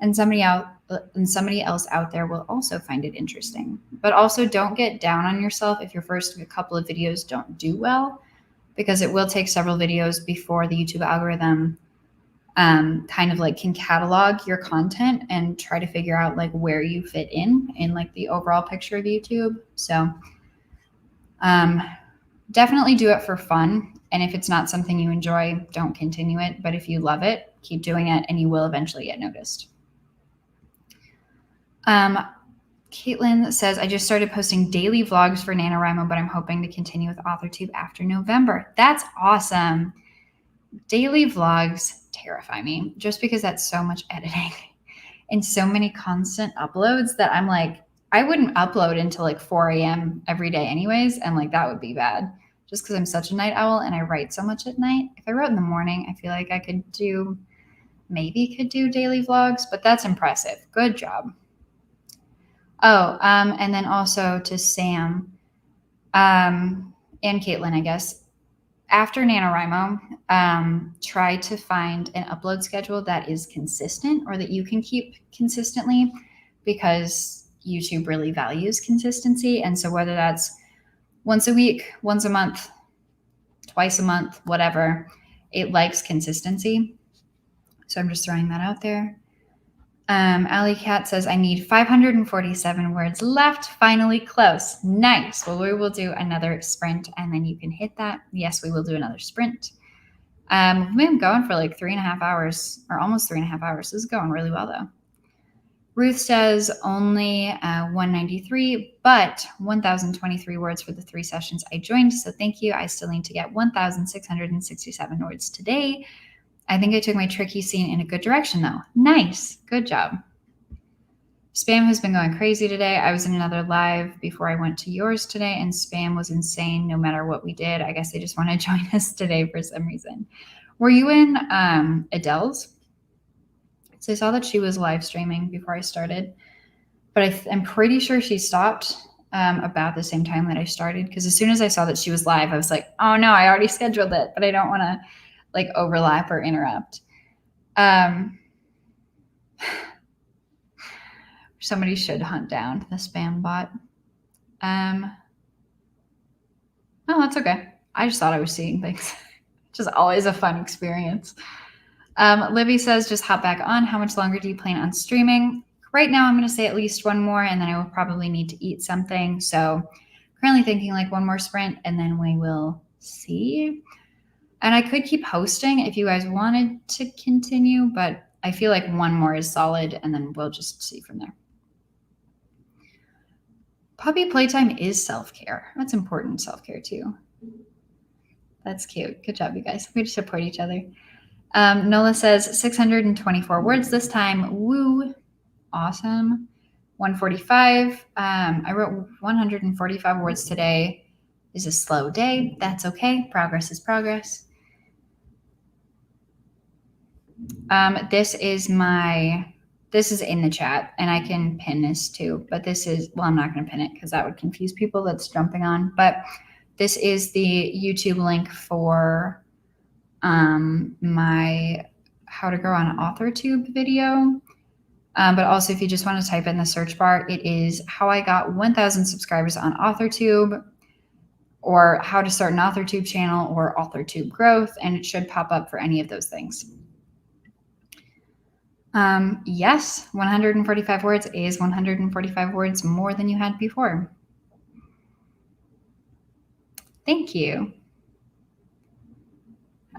and somebody else out there will also find it interesting. But also don't get down on yourself if your first couple of videos don't do well, because it will take several videos before the YouTube algorithm kind of like can catalog your content and try to figure out like where you fit in like the overall picture of YouTube. So definitely do it for fun. And if it's not something you enjoy, don't continue it. But if you love it, keep doing it, and you will eventually get noticed. Caitlin says, I just started posting daily vlogs for NaNoWriMo, but I'm hoping to continue with AuthorTube after November. That's awesome. Daily vlogs terrify me just because that's so much editing and so many constant uploads that I'm like, I wouldn't upload until like 4 a.m. every day anyways. And like, that would be bad just because I'm such a night owl and I write so much at night. If I wrote in the morning, I feel like I could do daily vlogs, but that's impressive. Good job. Oh, and then also to Sam and Caitlin, I guess, after NaNoWriMo, try to find an upload schedule that is consistent or that you can keep consistently, because YouTube really values consistency. And so whether that's once a week, once a month, twice a month, whatever, it likes consistency. So I'm just throwing that out there. Alley Cat says, I need 547 words left. Finally close. Nice. Well, we will do another sprint and then you can hit that. Yes, we will do another sprint. We've been going for like 3.5 hours, or almost 3.5 hours. This is going really well though. Ruth says only 193, but 1,023 words for the 3 sessions I joined. So thank you. I still need to get 1,667 words today. I think I took my tricky scene in a good direction, though. Nice. Good job. Spam has been going crazy today. I was in another live before I went to yours today, and spam was insane no matter what we did. I guess they just want to join us today for some reason. Were you in Adele's? So I saw that she was live streaming before I started, but I'm pretty sure she stopped about the same time that I started, because as soon as I saw that she was live, I was like, oh no, I already scheduled it, but I don't want to like overlap or interrupt. Somebody should hunt down the spam bot. Oh, that's okay. I just thought I was seeing things. Which is always a fun experience. Libby says, just hop back on. How much longer do you plan on streaming? Right now, I'm going to say at least one more, and then I will probably need to eat something. So currently thinking like one more sprint, and then we will see. And I could keep hosting if you guys wanted to continue, but I feel like one more is solid, and then we'll just see from there. Puppy playtime is self-care. That's important self-care too. That's cute. Good job, you guys. We support each other. Nola says 624 words this time. Woo. Awesome. 145. I wrote 145 words today. Is a slow day. That's okay. Progress is progress. This is in the chat, and I can pin this too, but this is, well, I'm not going to pin it because that would confuse people that's jumping on, but this is the YouTube link for my How to Grow on AuthorTube video. But also, if you just want to type in the search bar, it is how I got 1,000 subscribers on AuthorTube, or how to start an AuthorTube channel, or AuthorTube growth, and it should pop up for any of those things. Yes, 145 words is 145 words more than you had before. Thank you.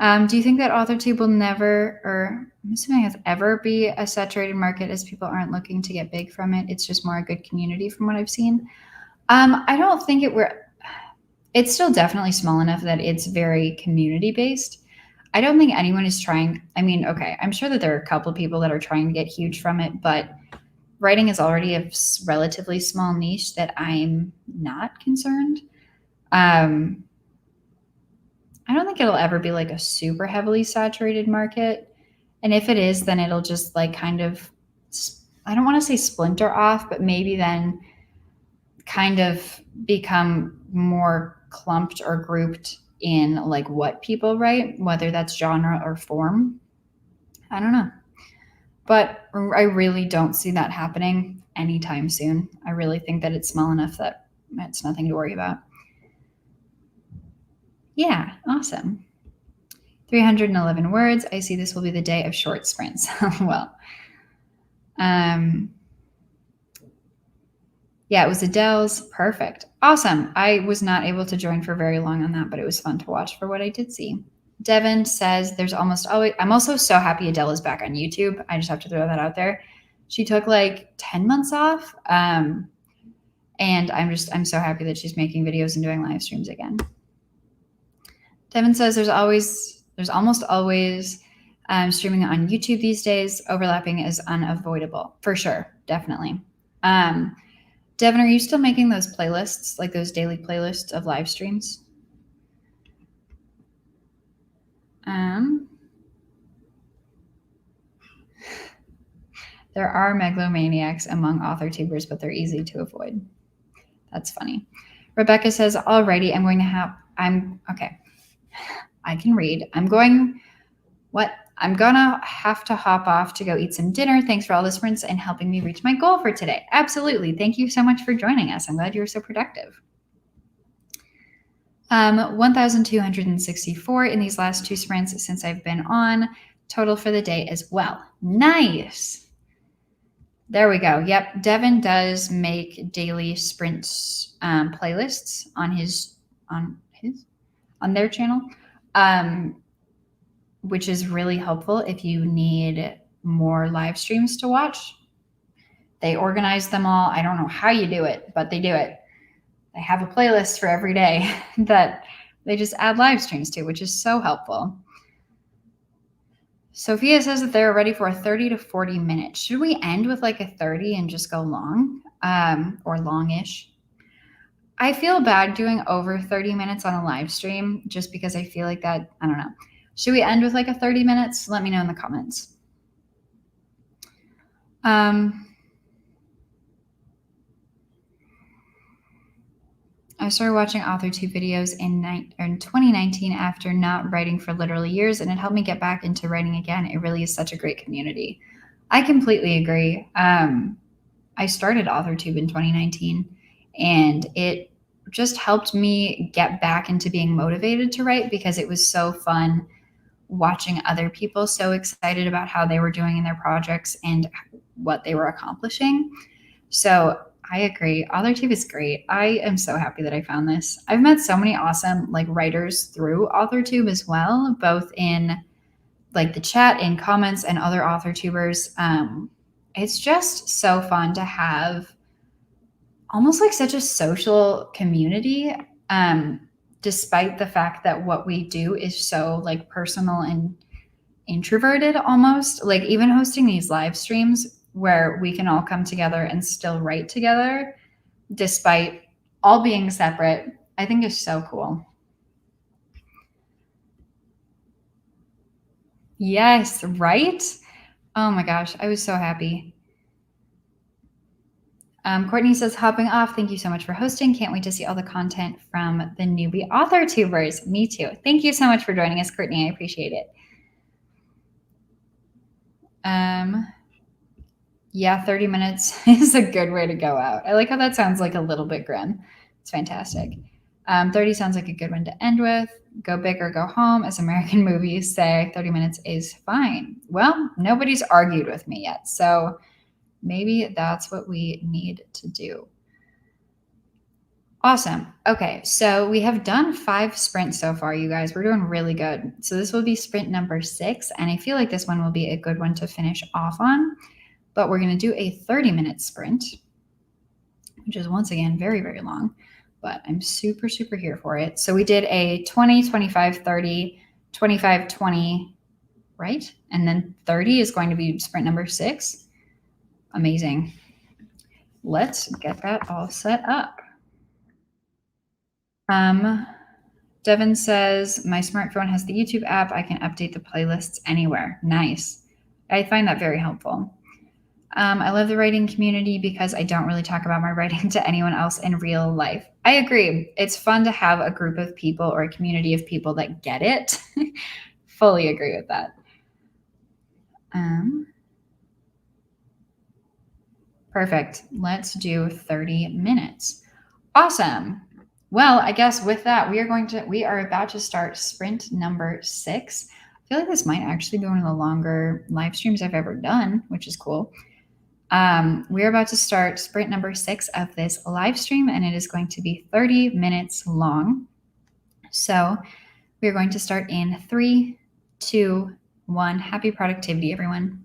Do you think that AuthorTube will never, or I'm assuming it's ever, be a saturated market, as people aren't looking to get big from it? It's just more a good community from what I've seen. I don't think it's still definitely small enough that it's very community based. I don't think anyone is trying. I mean, okay, I'm sure that there are a couple of people that are trying to get huge from it, but writing is already a relatively small niche that I'm not concerned. I don't think it'll ever be like a super heavily saturated market. And if it is, then it'll just like kind of, I don't want to say splinter off, but maybe then kind of become more clumped or grouped in like what people write, whether that's genre or form. I don't know. But I really don't see that happening anytime soon. I really think that it's small enough that it's nothing to worry about. Yeah, awesome. 311 words. I see this will be the day of short sprints. Well, yeah, it was Adele's. Perfect. Awesome. I was not able to join for very long on that, but it was fun to watch for what I did see. Devin says there's almost always, I'm also so happy Adele is back on YouTube. I just have to throw that out there. She took like 10 months off. And I'm so happy that she's making videos and doing live streams again. Devin says there's almost always streaming on YouTube these days. Overlapping is unavoidable. For sure. Definitely. Devin, are you still making those playlists, like those daily playlists of live streams? There are megalomaniacs among AuthorTubers, but they're easy to avoid. That's funny. Rebecca says, alrighty, okay. I can read. I'm gonna have to hop off to go eat some dinner. Thanks for all the sprints and helping me reach my goal for today. Absolutely. Thank you so much for joining us. I'm glad you were so productive. 1,264 in these last 2 sprints since I've been on. Total for the day as well. Nice. There we go. Yep. Devin does make daily sprints playlists on their channel, which is really helpful if you need more live streams to watch. They organize them all. I don't know how you do it, but they do it. They have a playlist for every day that they just add live streams to, which is so helpful. Sophia says that they're ready for a 30 to 40 minutes. Should we end with like a 30 and just go long or longish? I feel bad doing over 30 minutes on a live stream just because I feel like that, I don't know. Should we end with like a 30 minutes? Let me know in the comments. I started watching AuthorTube videos in 2019 after not writing for literally years, and it helped me get back into writing again. It really is such a great community. I completely agree. I started AuthorTube in 2019, and it just helped me get back into being motivated to write because it was so fun watching other people so excited about how they were doing in their projects and what they were accomplishing. So I agree. AuthorTube is great. I am so happy that I found this. I've met so many awesome like writers through AuthorTube as well, both in like the chat, in comments, and other AuthorTubers. It's just so fun to have almost like such a social community, despite the fact that what we do is so like personal and introverted almost. Like even hosting these live streams where we can all come together and still write together despite all being separate, I think is so cool. Yes, right? Oh my gosh, I was so happy. Courtney says, hopping off. Thank you so much for hosting. Can't wait to see all the content from the newbie author tubers. Me too. Thank you so much for joining us, Courtney. I appreciate it. Yeah, 30 minutes is a good way to go out. I like how that sounds like a little bit grim. It's fantastic. 30 sounds like a good one to end with. Go big or go home, as American movies say. 30 minutes is fine. Well, nobody's argued with me yet. So maybe that's what we need to do. Awesome. Okay, so we have done 5 sprints so far, you guys. We're doing really good. So this will be sprint number 6, and I feel like this one will be a good one to finish off on. But we're going to do a 30-minute sprint, which is once again very, very long, but I'm super, super here for it. So we did a 20, 25, 30, 25, 20, right? And then 30 is going to be sprint number 6. Amazing. Let's get that all set up. Devin says, my smartphone has the YouTube app. I can update the playlists anywhere. Nice. I find that very helpful. I love the writing community because I don't really talk about my writing to anyone else in real life. I agree. It's fun to have a group of people or a community of people that get it. Fully agree with that. Perfect. Let's do 30 minutes. Awesome. Well, I guess with that, we are about to start sprint number 6. I feel like this might actually be one of the longer live streams I've ever done, which is cool. We're about to start sprint number 6 of this live stream, and it is going to be 30 minutes long. So we're going to start in 3, 2, 1. Happy productivity, everyone.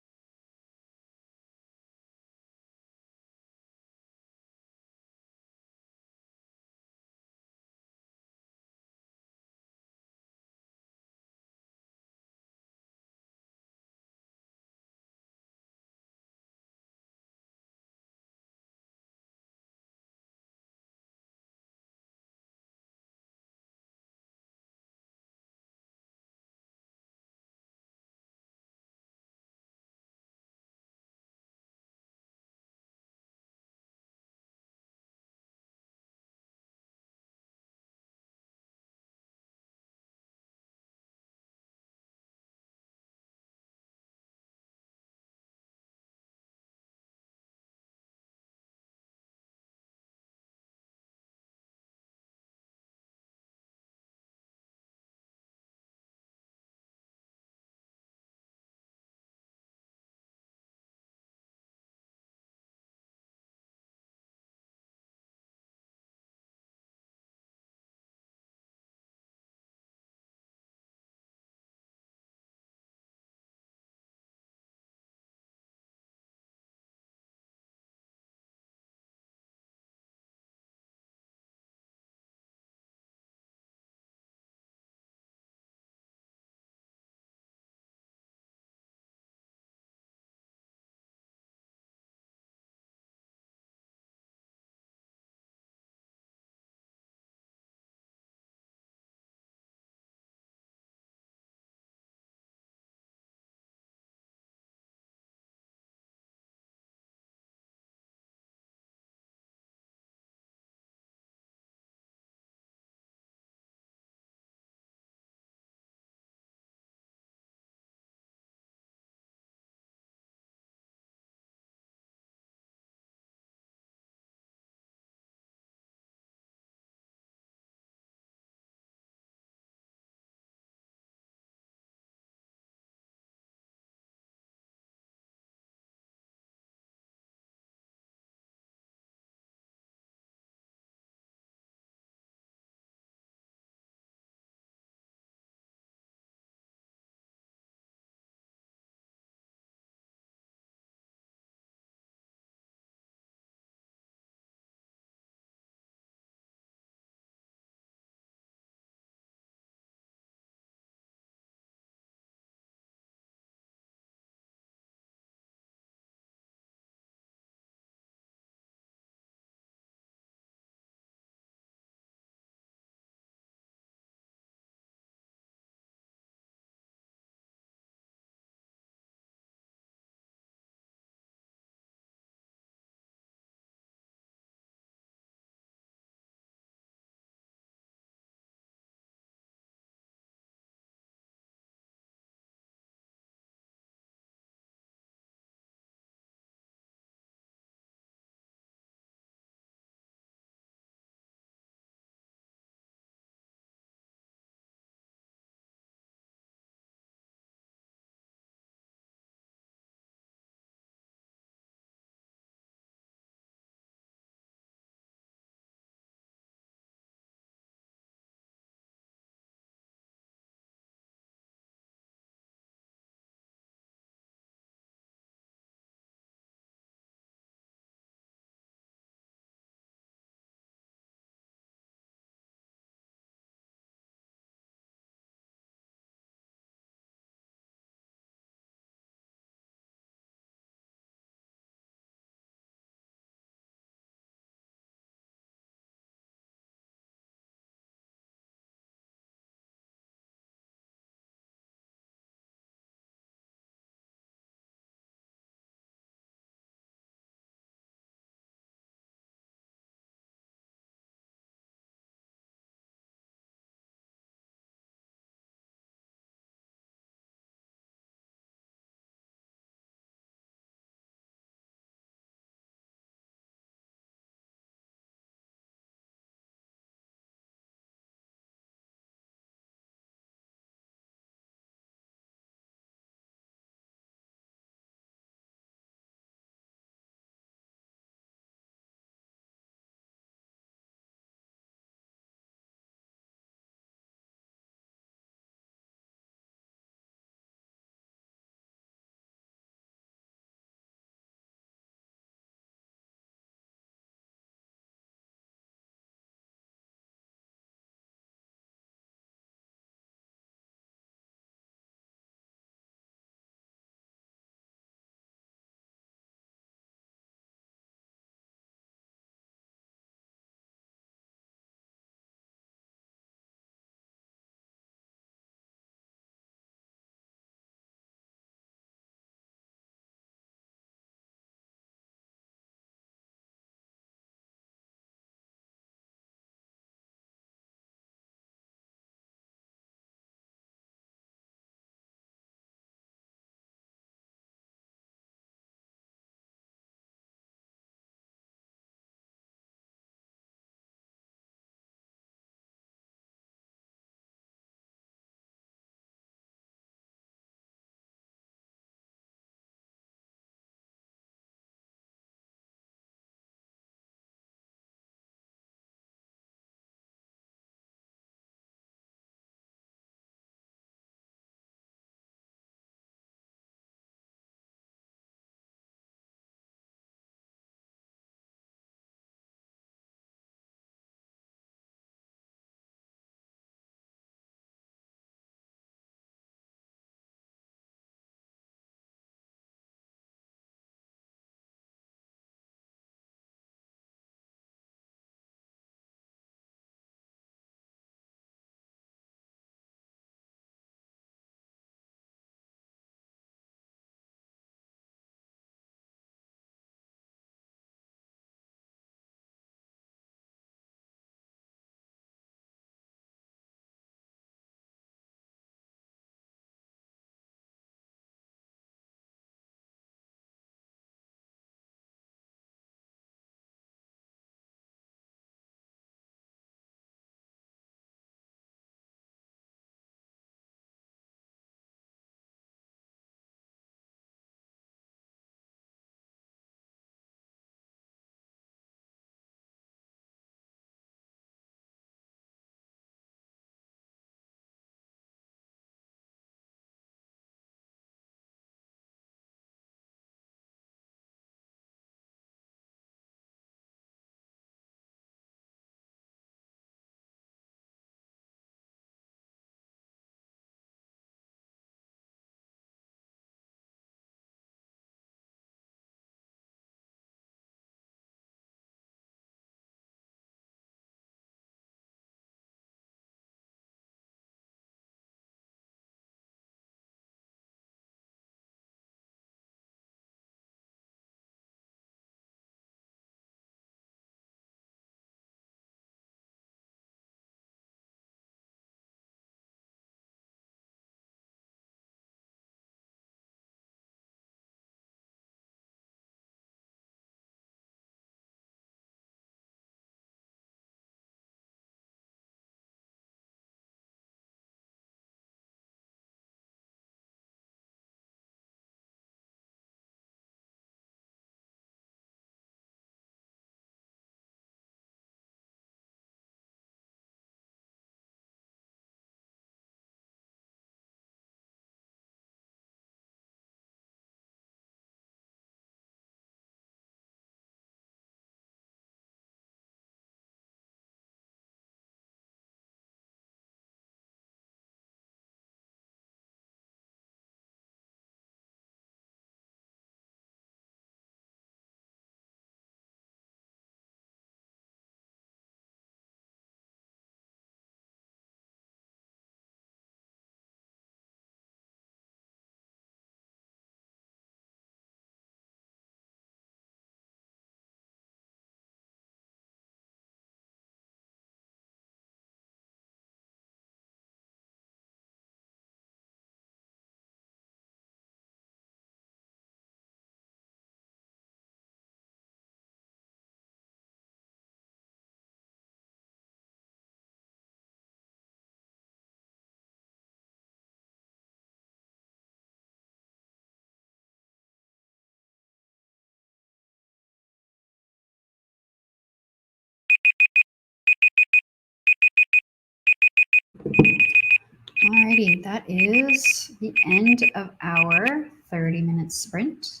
Alrighty, that is the end of our 30-minute sprint.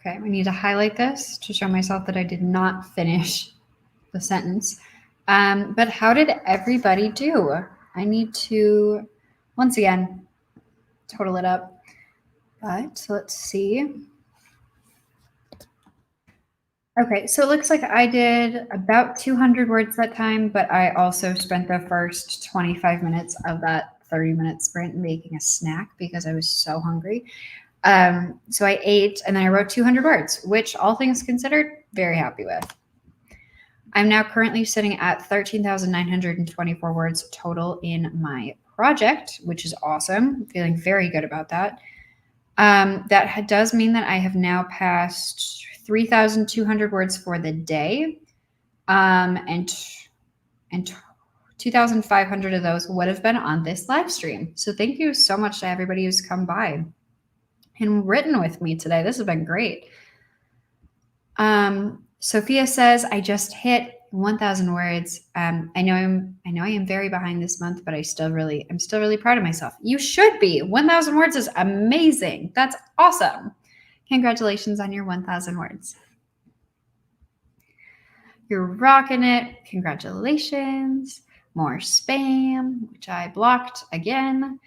Okay, we need to highlight this to show myself that I did not finish the sentence. But how did everybody do? I need to, once again, total it up. But let's see. Okay, so it looks like I did about 200 words that time, but I also spent the first 25 minutes of that 30-minute sprint making a snack because I was so hungry. So I ate and then I wrote 200 words, which all things considered, very happy with. I'm now currently sitting at 13,924 words total in my project, which is awesome. I'm feeling very good about that. That does mean that I have now passed 3,200 words for the day, and 2,500 of those would have been on this live stream. So thank you so much to everybody who's come by and written with me today. This has been great. Sophia says, I just hit 1,000 words. I know I am very behind this month, but I'm still really proud of myself. You should be. 1,000 words is amazing. That's awesome. Congratulations on your 1,000 words. You're rocking it. Congratulations. More spam, which I blocked again.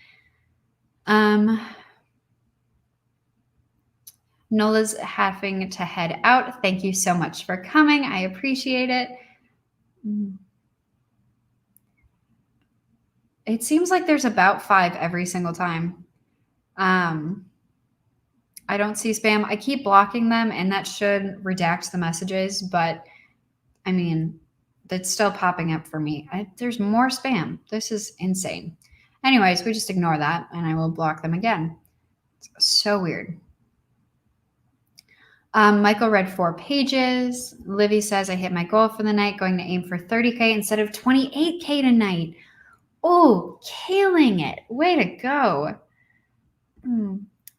Nola's having to head out. Thank you so much for coming. I appreciate it. It seems like there's about 5 every single time. I don't see spam. I keep blocking them, and that should redact the messages, but I mean, that's still popping up for me. There's more spam. This is insane. Anyways, we just ignore that, and I will block them again. It's so weird. Michael read 4 pages. Livy says, I hit my goal for the night, going to aim for 30K instead of 28K tonight. Oh, killing it. Way to go.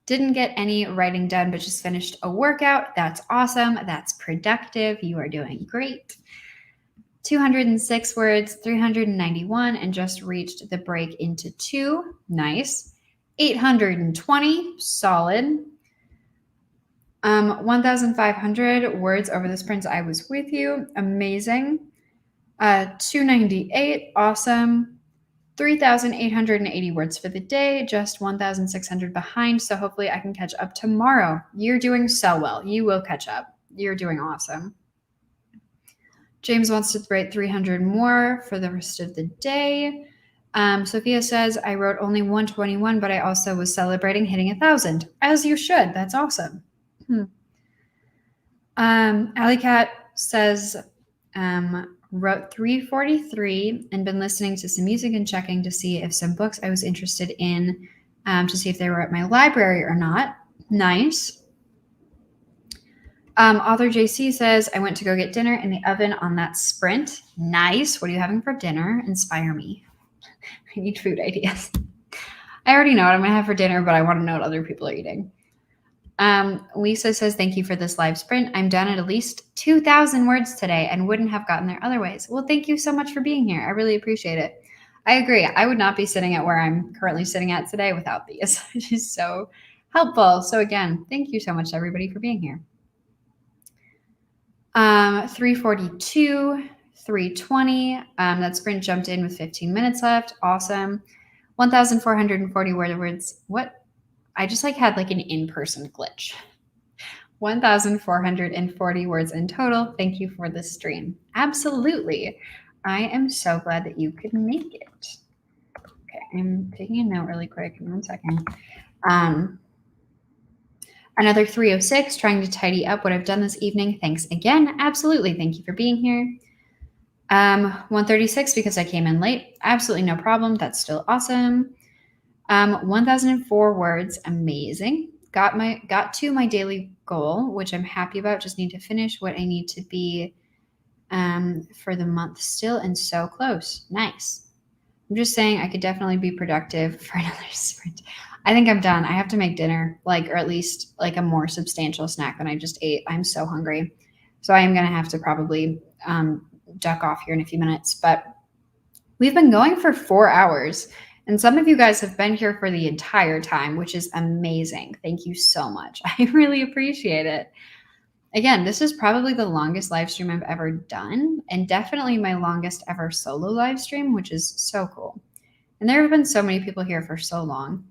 Didn't get any writing done, but just finished a workout. That's awesome. That's productive. You are doing great. 206 words, 391, and just reached the break into 2. Nice. 820, solid. 1,500 words over the sprints I was with you. Amazing. 298, awesome. 3,880 words for the day, just 1,600 behind. So hopefully I can catch up tomorrow. You're doing so well. You will catch up. You're doing awesome. James wants to write 300 more for the rest of the day. Sophia says, I wrote only 121, but I also was celebrating hitting 1,000. As you should. That's awesome. Alley Cat says, wrote 343 and been listening to some music and checking to see if some books I was interested in, to see if they were at my library or not. Nice. Author JC says, I went to go get dinner in the oven on that sprint. Nice. What are you having for dinner? Inspire me. I need food ideas. I already know what I'm going to have for dinner, but I want to know what other people are eating. Lisa says, thank you for this live sprint. I'm done at least 2,000 words today and wouldn't have gotten there otherwise. Well, thank you so much for being here. I really appreciate it. I agree. I would not be sitting at where I'm currently sitting at today without these, which is so helpful. So again, thank you so much everybody for being here. 342, 320. That sprint jumped in with 15 minutes left. Awesome. 1,440 words. What? I just had an in-person glitch. 1,440 words in total. Thank you for the stream. Absolutely. I am so glad that you could make it. Okay, I'm taking a note really quick. In 1 second. Another 306, trying to tidy up what I've done this evening. Thanks again. Absolutely. Thank you for being here. 136 because I came in late. Absolutely no problem. That's still awesome. 1,004 words. Amazing. Got to my daily goal, which I'm happy about. Just need to finish what I need to be for the month still, and so close. Nice. I'm just saying I could definitely be productive for another sprint. I think I'm done. I have to make dinner, or at least a more substantial snack than I just ate. I'm so hungry. So I am going to have to probably duck off here in a few minutes, but we've been going for 4 hours. And some of you guys have been here for the entire time, which is amazing. Thank you so much. I really appreciate it. Again, this is probably the longest live stream I've ever done, and definitely my longest ever solo live stream, which is so cool. And there have been so many people here for so long.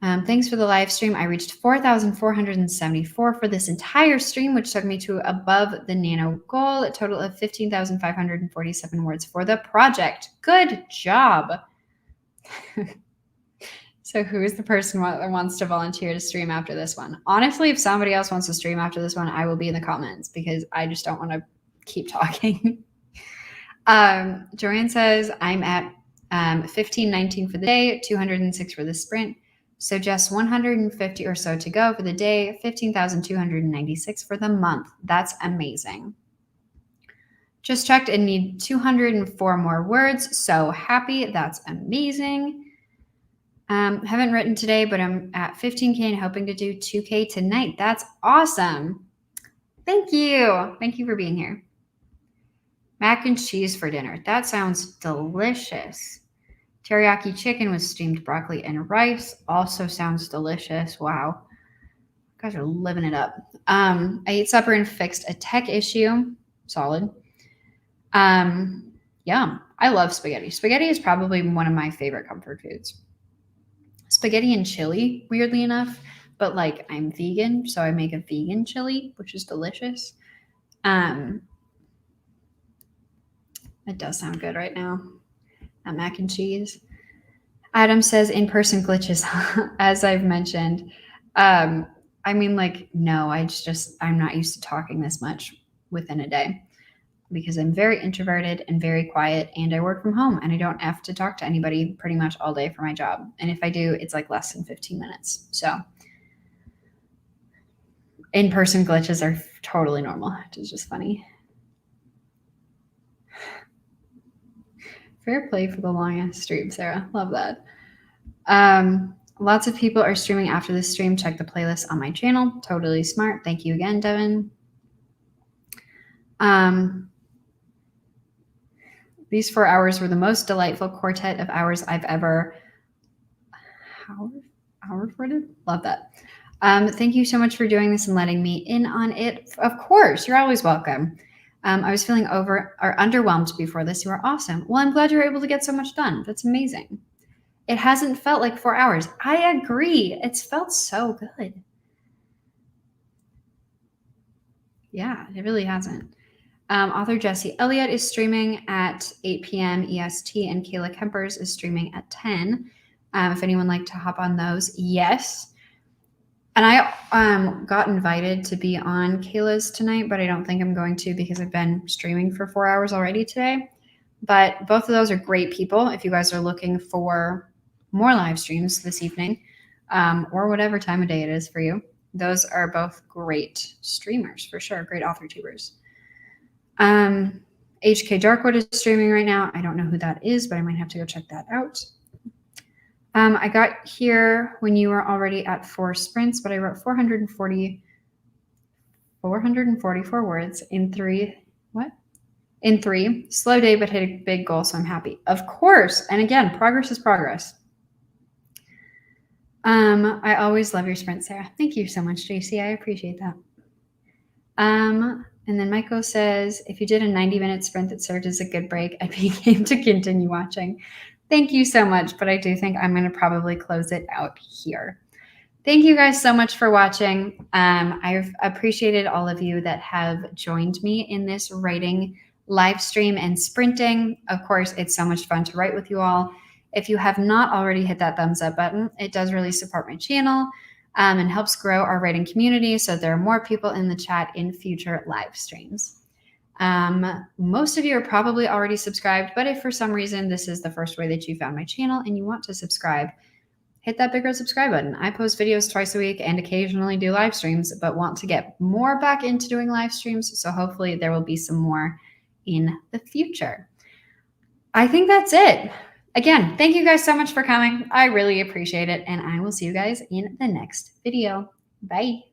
Thanks for the live stream. I reached 4,474 for this entire stream, which took me to above the nano goal, a total of 15,547 words for the project. Good job. So who is the person that wants to volunteer to stream after this one? Honestly, if somebody else wants to stream after this one, I will be in the comments because I just don't want to keep talking. Joanne says, I'm at 1519 for the day, 206 for the sprint. So just 150 or so to go for the day, 15,296 for the month. That's amazing. Just checked and need 204 more words. So happy. That's amazing. Haven't written today, but I'm at 15K and hoping to do 2K tonight. That's awesome. Thank you. Thank you for being here. Mac and cheese for dinner. That sounds delicious. Teriyaki chicken with steamed broccoli and rice also sounds delicious. Wow. You guys are living it up. I ate supper and fixed a tech issue. Solid. Yeah, I love spaghetti. Spaghetti is probably one of my favorite comfort foods. Spaghetti and chili, weirdly enough, but like I'm vegan, so I make a vegan chili, which is delicious. It does sound good right now. That mac and cheese. Adam says in-person glitches, as I've mentioned. I mean, like, no, I'm not used to talking this much within a day because I'm very introverted and very quiet, and I work from home and I don't have to talk to anybody pretty much all day for my job. And if I do, it's like less than 15 minutes. So in-person glitches are totally normal, which is just funny. Fair play for the longest stream, Sarah. Love that. Lots of people are streaming after this stream. Check the playlist on my channel. Totally smart. Thank you again, Devin. These 4 hours were the most delightful quartet of hours I've ever recorded. Love that. Thank you so much for doing this and letting me in on it. Of course, you're always welcome. I was feeling underwhelmed before this. You are awesome. Well, I'm glad you're able to get so much done. That's amazing. It hasn't felt like 4 hours. I agree. It's felt so good. Yeah, it really hasn't. Author Jesse Elliott is streaming at 8 p.m. EST, and Kayla Kempers is streaming at 10. If anyone would like to hop on those, yes. And I got invited to be on Kayla's tonight, but I don't think I'm going to because I've been streaming for 4 hours already today. But both of those are great people. If you guys are looking for more live streams this evening, or whatever time of day it is for you, those are both great streamers for sure. Great author tubers. HK Darkwood is streaming right now. I don't know who that is, but I might have to go check that out. I got here when you were already at 4 sprints, but I wrote 444 words in 3. What? In 3. Slow day, but hit a big goal, so I'm happy. Of course. And again, progress is progress. I always love your sprint, Sarah. Thank you so much, JC. I appreciate that. And then Michael says, if you did a 90-minute sprint that served as a good break, I'd be game to continue watching. Thank you so much, but I do think I'm going to probably close it out here. Thank you guys so much for watching. I've appreciated all of you that have joined me in this writing live stream and sprinting. Of course, it's so much fun to write with you all. If you have not already hit that thumbs up button, it does really support my channel and helps grow our writing community so there are more people in the chat in future live streams. Most of you are probably already subscribed, but if for some reason this is the first way that you found my channel and you want to subscribe, hit that big red subscribe button. I post videos twice a week and occasionally do live streams, but want to get more back into doing live streams. So hopefully there will be some more in the future. I think that's it. Again, thank you guys so much for coming. I really appreciate it. And I will see you guys in the next video. Bye.